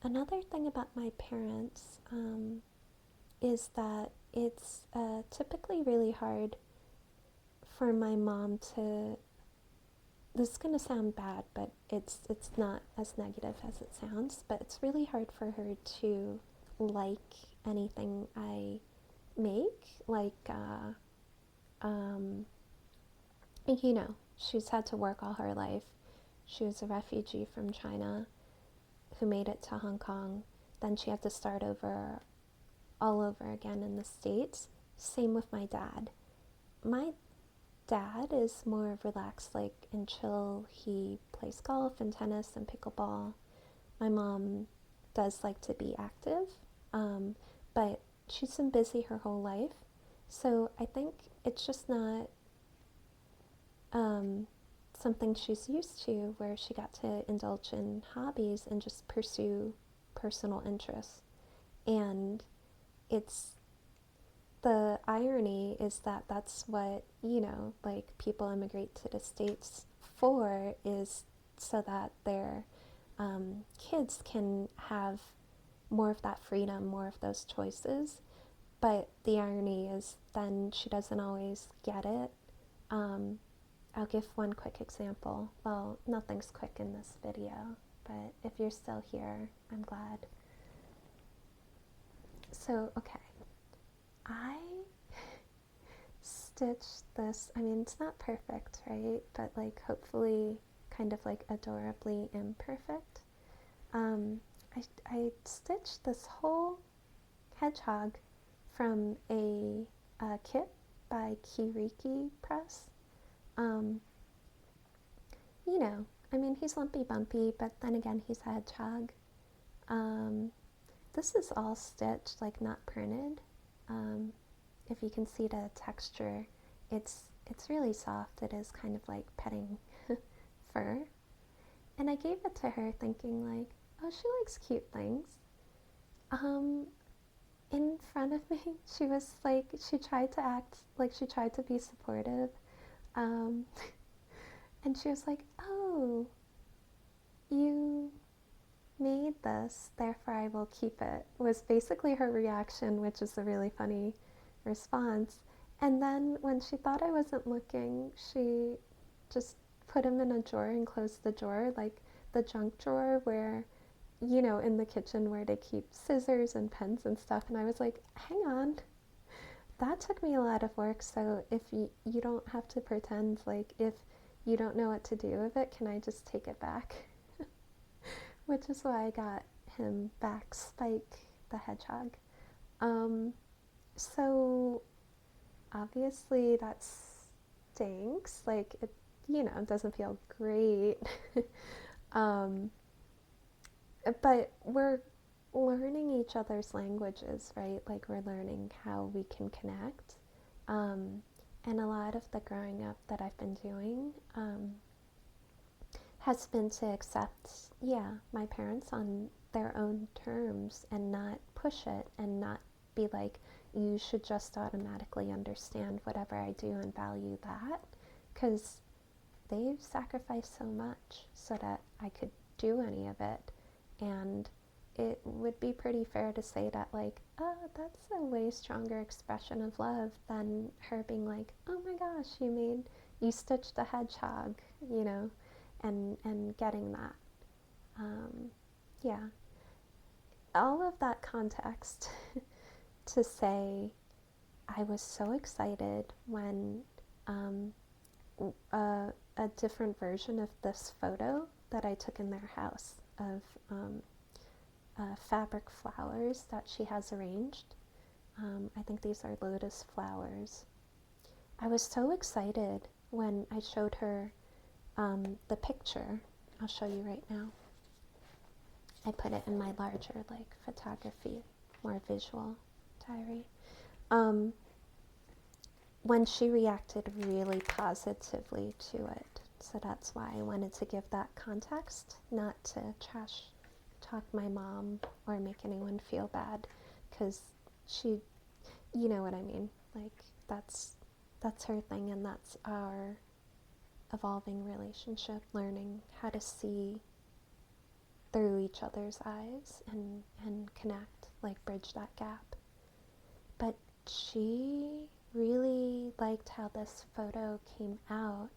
A: another thing about my parents is that it's typically really hard for my mom to, this is going to sound bad, but it's not as negative as it sounds, but it's really hard for her to like anything I make. Like, she's had to work all her life. She was a refugee from China who made it to Hong Kong. Then she had to start over all over again in the States. Same with my dad. My dad is more relaxed, like, and chill. He plays golf and tennis and pickleball. My mom does like to be active, but she's been busy her whole life. So I think it's just not something she's used to, where she got to indulge in hobbies and just pursue personal interests. And it's, the irony is that that's what, like, people immigrate to the States for, is so that their kids can have more of that freedom, more of those choices. But the irony is then she doesn't always get it. I'll give one quick example. Well, nothing's quick in this video, but if you're still here, I'm glad. So, okay. I stitched this, I mean, it's not perfect, right? But, like, hopefully kind of, like, adorably imperfect. I stitched this whole hedgehog from a kit by Kiriki Press. I mean, he's lumpy bumpy, but then again, he's a hedgehog. This is all stitched, like, not printed. If you can see the texture, it's really soft. It is kind of like petting fur. And I gave it to her thinking, like, oh, she likes cute things. In front of me, she was like, she tried to act like she tried to be supportive. And she was like, oh, you made this, therefore I will keep it, was basically her reaction, which is a really funny response. And then when she thought I wasn't looking, she just put him in a drawer and closed the drawer, like the junk drawer where, in the kitchen where they keep scissors and pens and stuff. And I was like, hang on, that took me a lot of work, so if you don't have to pretend, like, if you don't know what to do with it, can I just take it back? Which is why I got him back Spike the hedgehog. So obviously that stinks, like, it, doesn't feel great. But we're learning each other's languages, right? Like, we're learning how we can connect. And a lot of the growing up that I've been doing has been to accept, my parents on their own terms and not push it and not be like, you should just automatically understand whatever I do and value that. Because they've sacrificed so much so that I could do any of it. And it would be pretty fair to say that, like, oh, that's a way stronger expression of love than her being like, oh my gosh, you stitched a hedgehog, and getting that. Yeah. All of that context to say I was so excited when a different version of this photo that I took in their house of fabric flowers that she has arranged. I think these are lotus flowers. I was so excited when I showed her the picture. I'll show you right now. I put it in my larger, like, photography, more visual diary. When she reacted really positively to it. So that's why I wanted to give that context, not to trash talk my mom or make anyone feel bad, because she, you know what I mean, like, that's her thing, and that's our evolving relationship, learning how to see through each other's eyes and connect, like, bridge that gap. But she really liked how this photo came out,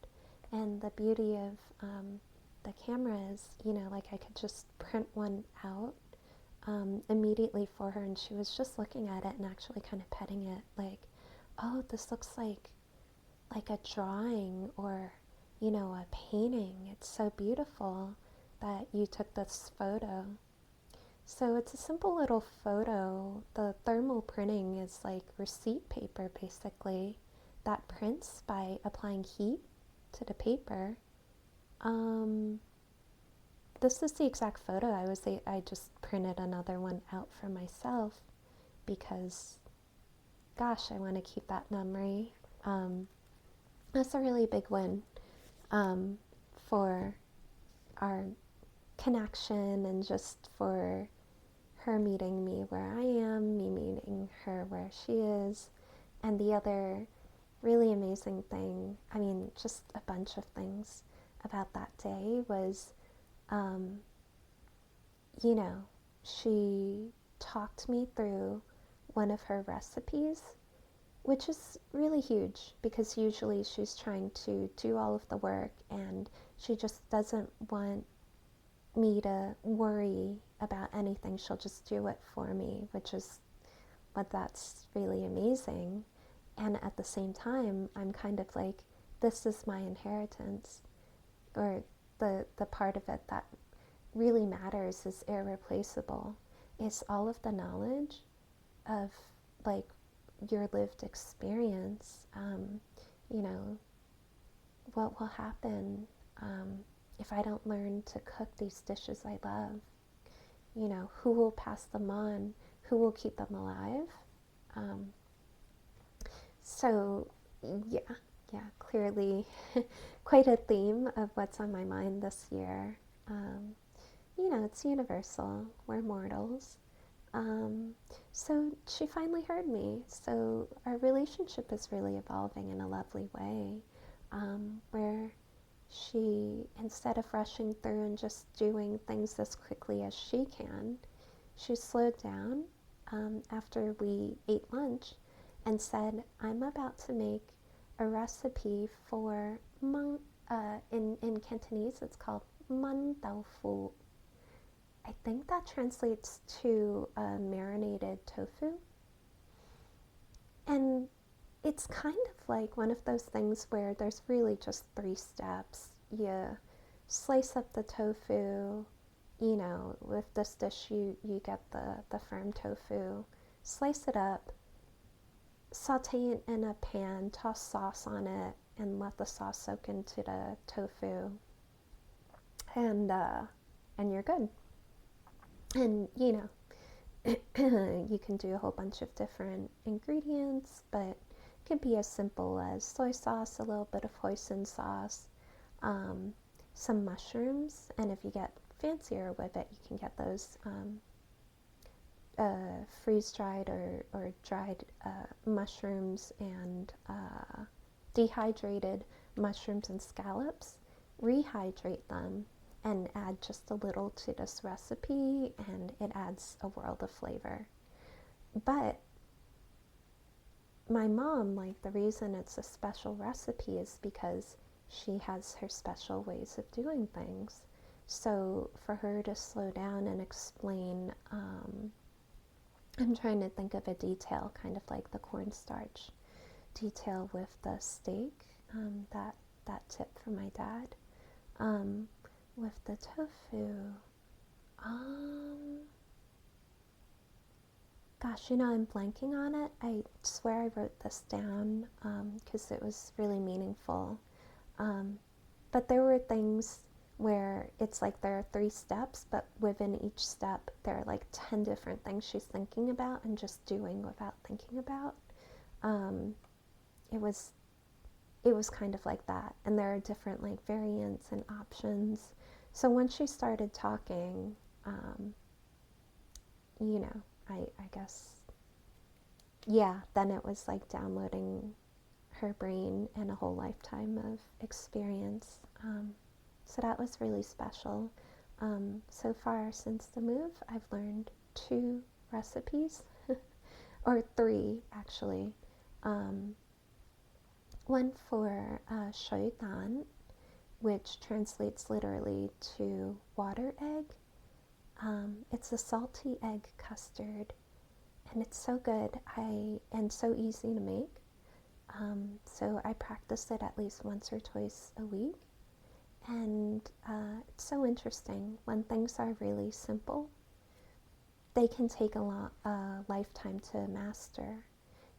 A: and the beauty of the camera is, like, I could just print one out immediately for her, and she was just looking at it and actually kind of petting it, like, oh, this looks like a drawing or, a painting. It's so beautiful that you took this photo. So it's a simple little photo. The thermal printing is like receipt paper, basically, that prints by applying heat to the paper. This is the exact photo. I just printed another one out for myself because, gosh, I want to keep that memory. That's a really big win for our connection, and just for her meeting me where I am, me meeting her where she is. And the other really amazing thing, I mean, just a bunch of things about that day was, she talked me through one of her recipes, which is really huge because usually she's trying to do all of the work and she just doesn't want me to worry about anything. She'll just do it for me, which is that's really amazing. And at the same time, I'm kind of like, this is my inheritance, or the part of it that really matters is irreplaceable. It's all of the knowledge of, like, your lived experience. What will happen if I don't learn to cook these dishes I love? Who will pass them on? Who will keep them alive? So, yeah, clearly quite a theme of what's on my mind this year. It's universal. We're mortals. So she finally heard me. So our relationship is really evolving in a lovely way, where she, instead of rushing through and just doing things as quickly as she can, she slowed down after we ate lunch and said, I'm about to make a recipe for in Cantonese it's called man tofu. I think that translates to marinated tofu. And it's kind of like one of those things where there's really just 3 steps. You slice up the tofu, with this dish you get the firm tofu, slice it up, saute it in a pan, toss sauce on it, and let the sauce soak into the tofu. And you're good. And, you can do a whole bunch of different ingredients, but it can be as simple as soy sauce, a little bit of hoisin sauce, some mushrooms, and if you get fancier with it, you can get those freeze-dried or dried mushrooms and dehydrated mushrooms and scallops. rehydrate them and add just a little to this recipe, and it adds a world of flavor. But my mom, like, the reason it's a special recipe is because she has her special ways of doing things. So for her to slow down and explain, I'm trying to think of a detail, kind of like the cornstarch detail with the steak, that tip from my dad. With the tofu, gosh, I'm blanking on it. I swear I wrote this down because it was really meaningful. But there were things where it's like there are 3 steps, but within each step there are like 10 different things she's thinking about and just doing without thinking about. It was kind of like that, and there are different like variants and options. So when she started talking, I guess, yeah, then it was like downloading her brain and a whole lifetime of experience. So that was really special. So far since the move, I've learned 2 recipes, or 3 actually. One for shoyudan, which translates literally to water egg. It's a salty egg custard, and it's so good and so easy to make. So I practice it at least once or twice a week. And it's so interesting. When things are really simple, they can take a lifetime to master,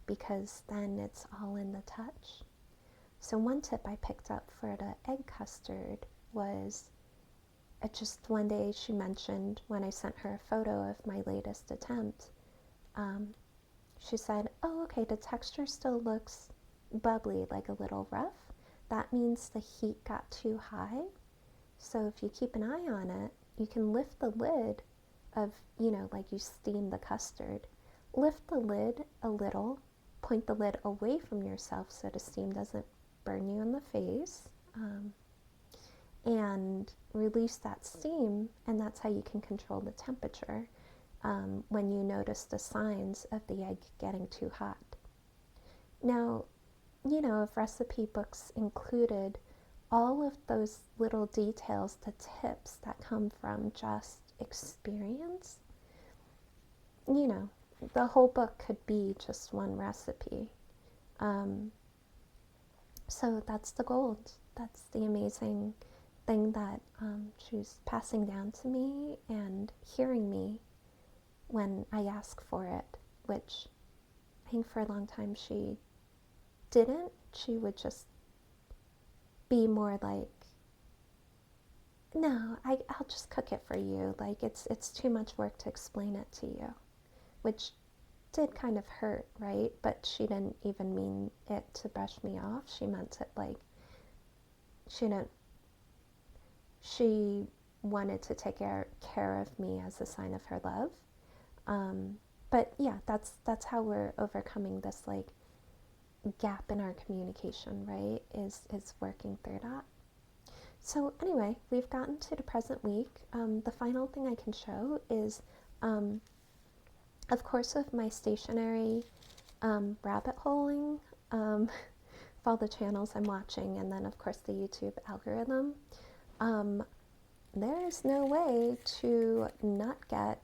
A: because then it's all in the touch. So one tip I picked up for the egg custard was, just one day she mentioned, when I sent her a photo of my latest attempt, she said, "Oh, okay, the texture still looks bubbly, like a little rough. That means the heat got too high. So if you keep an eye on it, you can lift the lid of, like you steam the custard. Lift the lid a little, point the lid away from yourself so the steam doesn't burn you in the face, and release that steam, and that's how you can control the temperature when you notice the signs of the egg getting too hot." Now, if recipe books included all of those little details, the tips that come from just experience, the whole book could be just one recipe. So that's the gold. That's the amazing thing that she's passing down to me, and hearing me when I ask for it, which I think for a long time she didn't. She would just be more like, "No, I'll just cook it for you. Like, it's too much work to explain it to you," which did kind of hurt, right? But she didn't even mean it to brush me off. She meant it like she wanted to take care of me as a sign of her love. But yeah, that's how we're overcoming this like gap in our communication, right? Is working through that. So anyway, we've gotten to the present week. The final thing I can show is, of course, with my stationery rabbit holing, with all the channels I'm watching, and then of course the YouTube algorithm, there is no way to not get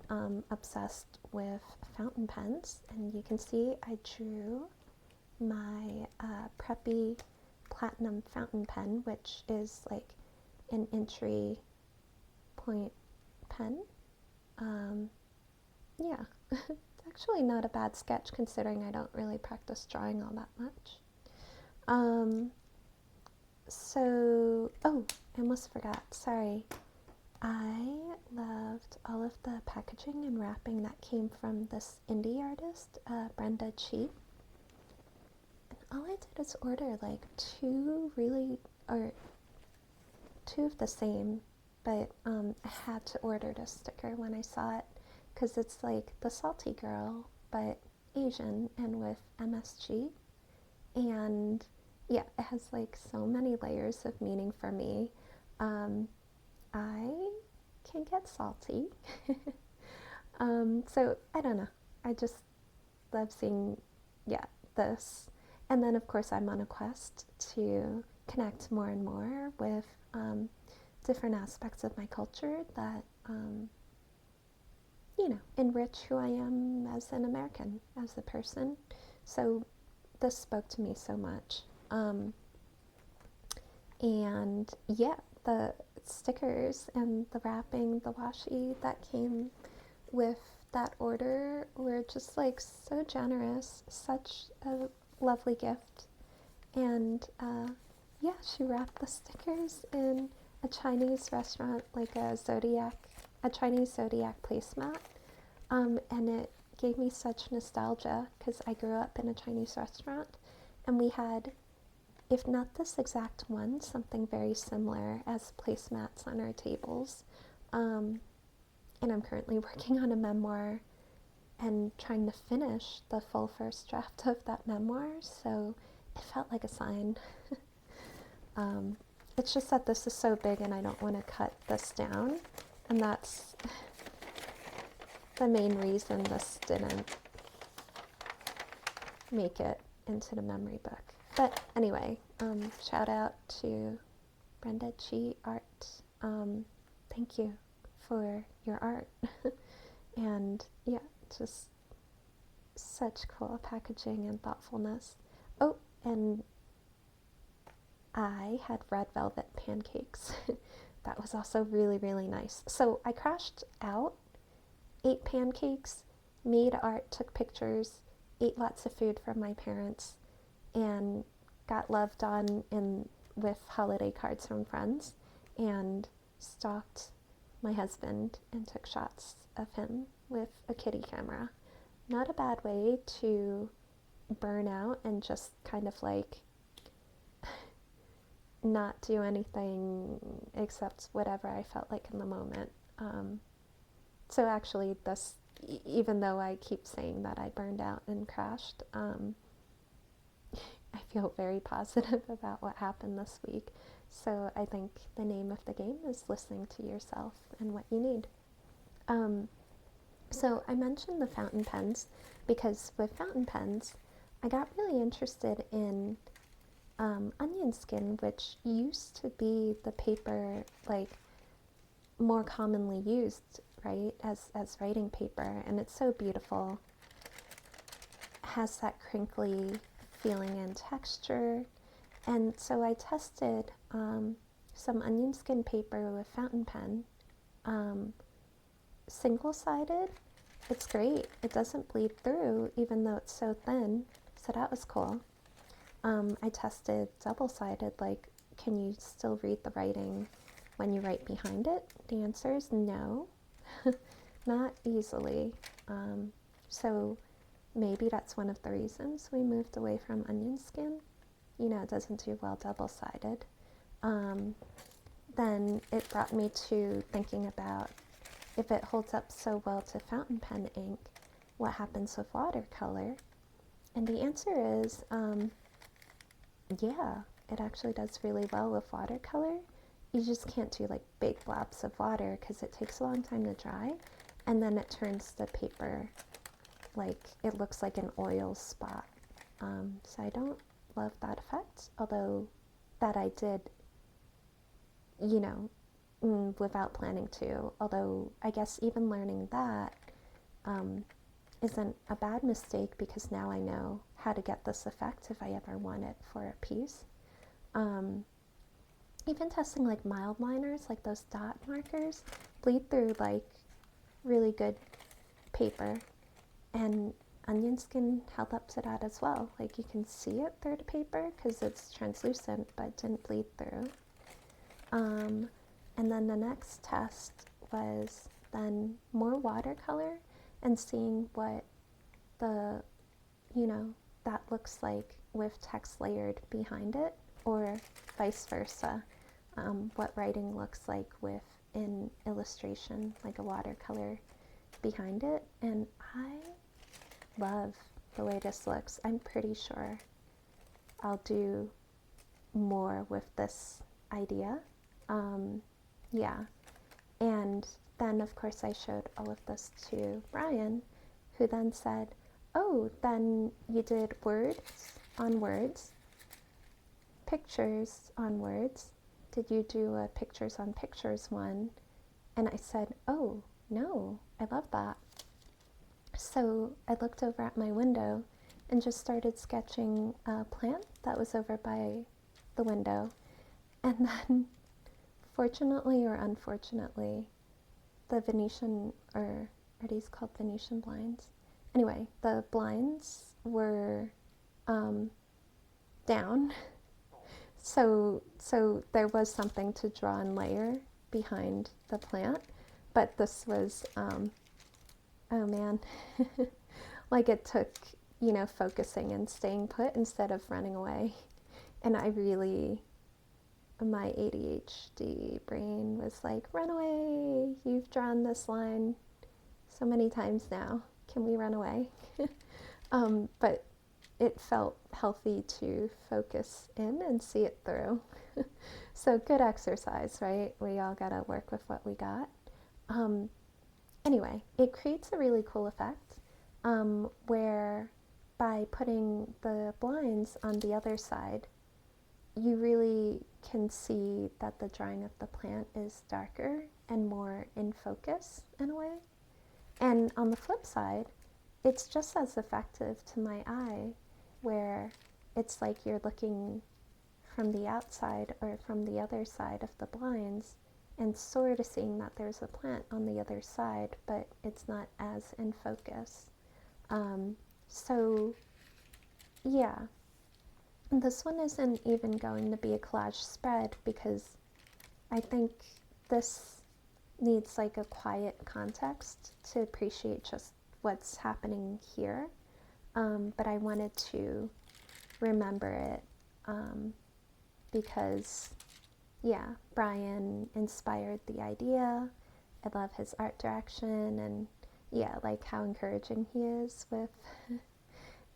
A: obsessed with fountain pens. And you can see I drew my preppy platinum fountain pen, which is like an entry point pen. Yeah, it's actually not a bad sketch considering I don't really practice drawing all that much. Oh, I almost forgot, sorry. I loved all of the packaging and wrapping that came from this indie artist, Brenda Chi. And all I did is order like 2 of the same, but I had to order the sticker when I saw it, because it's like the salty girl, but Asian and with MSG. And yeah, it has like so many layers of meaning for me. I can get salty. So I don't know. I just love seeing, yeah, this. And then, of course, I'm on a quest to connect more and more with different aspects of my culture that, enrich who I am as an American, as a person. So this spoke to me so much. And yeah, the stickers and the wrapping, the washi that came with that order were just like so generous, such a lovely gift. And yeah, she wrapped the stickers in a Chinese restaurant, like a Chinese zodiac placemat. And it gave me such nostalgia because I grew up in a Chinese restaurant and we had, if not this exact one, something very similar as placemats on our tables. And I'm currently working on a memoir and trying to finish the full first draft of that memoir, so it felt like a sign. It's just that this is so big and I don't want to cut this down, and that's the main reason this didn't make it into the memory book. But anyway, shout out to Brenda Chi Art. Thank you for your art. And yeah, just such cool packaging and thoughtfulness. Oh, and I had red velvet pancakes. That was also really, really nice. So I crashed out, ate pancakes, made art, took pictures, ate lots of food from my parents, and got loved on with holiday cards from friends, and stalked my husband and took shots of him with a kitty camera. Not a bad way to burn out and just kind of like not do anything except whatever I felt like in the moment. So actually, this, even though I keep saying that I burned out and crashed, I feel very positive about what happened this week. So I think the name of the game is listening to yourself and what you need. So I mentioned the fountain pens because with fountain pens, I got really interested in onion skin, which used to be the paper like more commonly used, right, as writing paper, and it's so beautiful. It has that crinkly feeling and texture, and so I tested some onion skin paper with fountain pen, single-sided. It's great. It doesn't bleed through even though it's so thin, so that was cool. I tested double-sided, like, can you still read the writing when you write behind it? The answer is no, not easily. So maybe that's one of the reasons we moved away from onion skin. It doesn't do well double-sided. Then it brought me to thinking about if it holds up so well to fountain pen ink, what happens with watercolor? And the answer is, yeah, it actually does really well with watercolor. You just can't do like big blobs of water because it takes a long time to dry, and then it turns the paper like it looks like an oil spot. So I don't love that effect, although that I did, without planning to. Although I guess even learning that isn't a bad mistake because now I know how to get this effect if I ever want it for a piece. Even testing like mild liners, like those dot markers, bleed through like really good paper, and onion skin held up to that as well. Like you can see it through the paper because it's translucent, but it didn't bleed through. And then the next test was then more watercolor and seeing what the, that looks like with text layered behind it, or vice versa, what writing looks like with an illustration, like a watercolor behind it. And I love the way this looks. I'm pretty sure I'll do more with this idea. Yeah. And then, of course, I showed all of this to Brian, who then said, oh, then you did words on words, pictures on words. Did you do a pictures on pictures one? And I said, oh, no, I love that. So I looked over at my window and just started sketching a plant that was over by the window. And then, fortunately or unfortunately, the Venetian, or are these called Venetian blinds? Anyway, the blinds were down. So there was something to draw and layer behind the plant, but this was, oh man, like it took, focusing and staying put instead of running away. And I really, my ADHD brain was like, run away, you've drawn this line so many times now, can we run away? But it felt healthy to focus in and see it through. So good exercise, right? We all gotta work with what we got. Anyway, it creates a really cool effect where by putting the blinds on the other side, you really can see that the drawing of the plant is darker and more in focus in a way. And on the flip side, it's just as effective to my eye, where it's like you're looking from the outside or from the other side of the blinds and sort of seeing that there's a plant on the other side, but it's not as in focus. So yeah, this one isn't even going to be a collage spread because I think this needs like a quiet context to appreciate just what's happening here. But I wanted to remember it because, yeah, Brian inspired the idea. I love his art direction and, yeah, like how encouraging he is with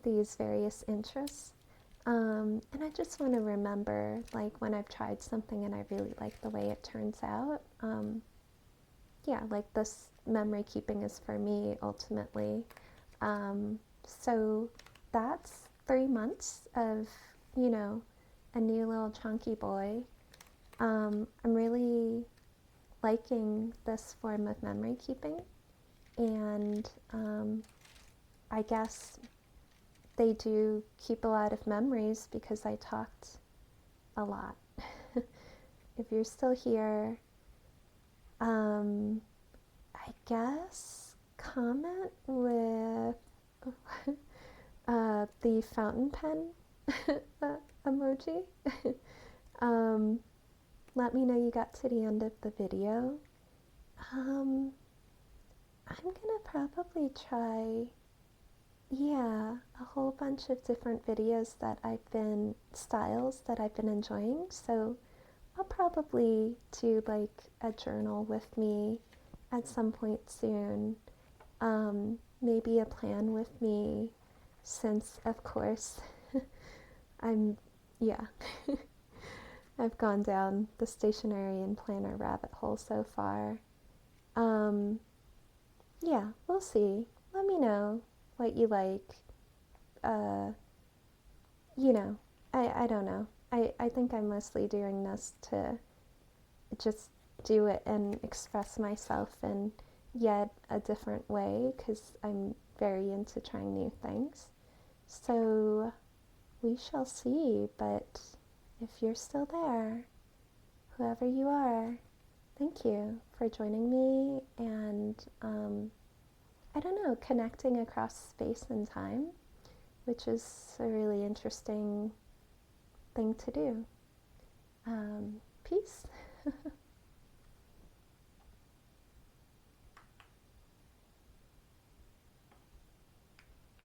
A: these various interests. And I just want to remember, like, when I've tried something and I really like the way it turns out. Yeah, like this memory keeping is for me ultimately. So that's 3 months of, a new little chunky boy. I'm really liking this form of memory keeping, and I guess they do keep a lot of memories because I talked a lot. If you're still here, I guess comment with the fountain pen emoji. Let me know you got to the end of the video. I'm gonna probably try, yeah, a whole bunch of different videos styles that I've been enjoying. So I'll probably do like a journal with me at some point soon. Maybe a plan with me, since of course yeah, I've gone down the stationery and planner rabbit hole so far. Yeah, we'll see. Let me know what you like. I don't know. I think I'm mostly doing this to just do it and express myself in yet a different way because I'm very into trying new things. So we shall see, but if you're still there, whoever you are, thank you for joining me and, I don't know, connecting across space and time, which is a really interesting thing to do. Peace.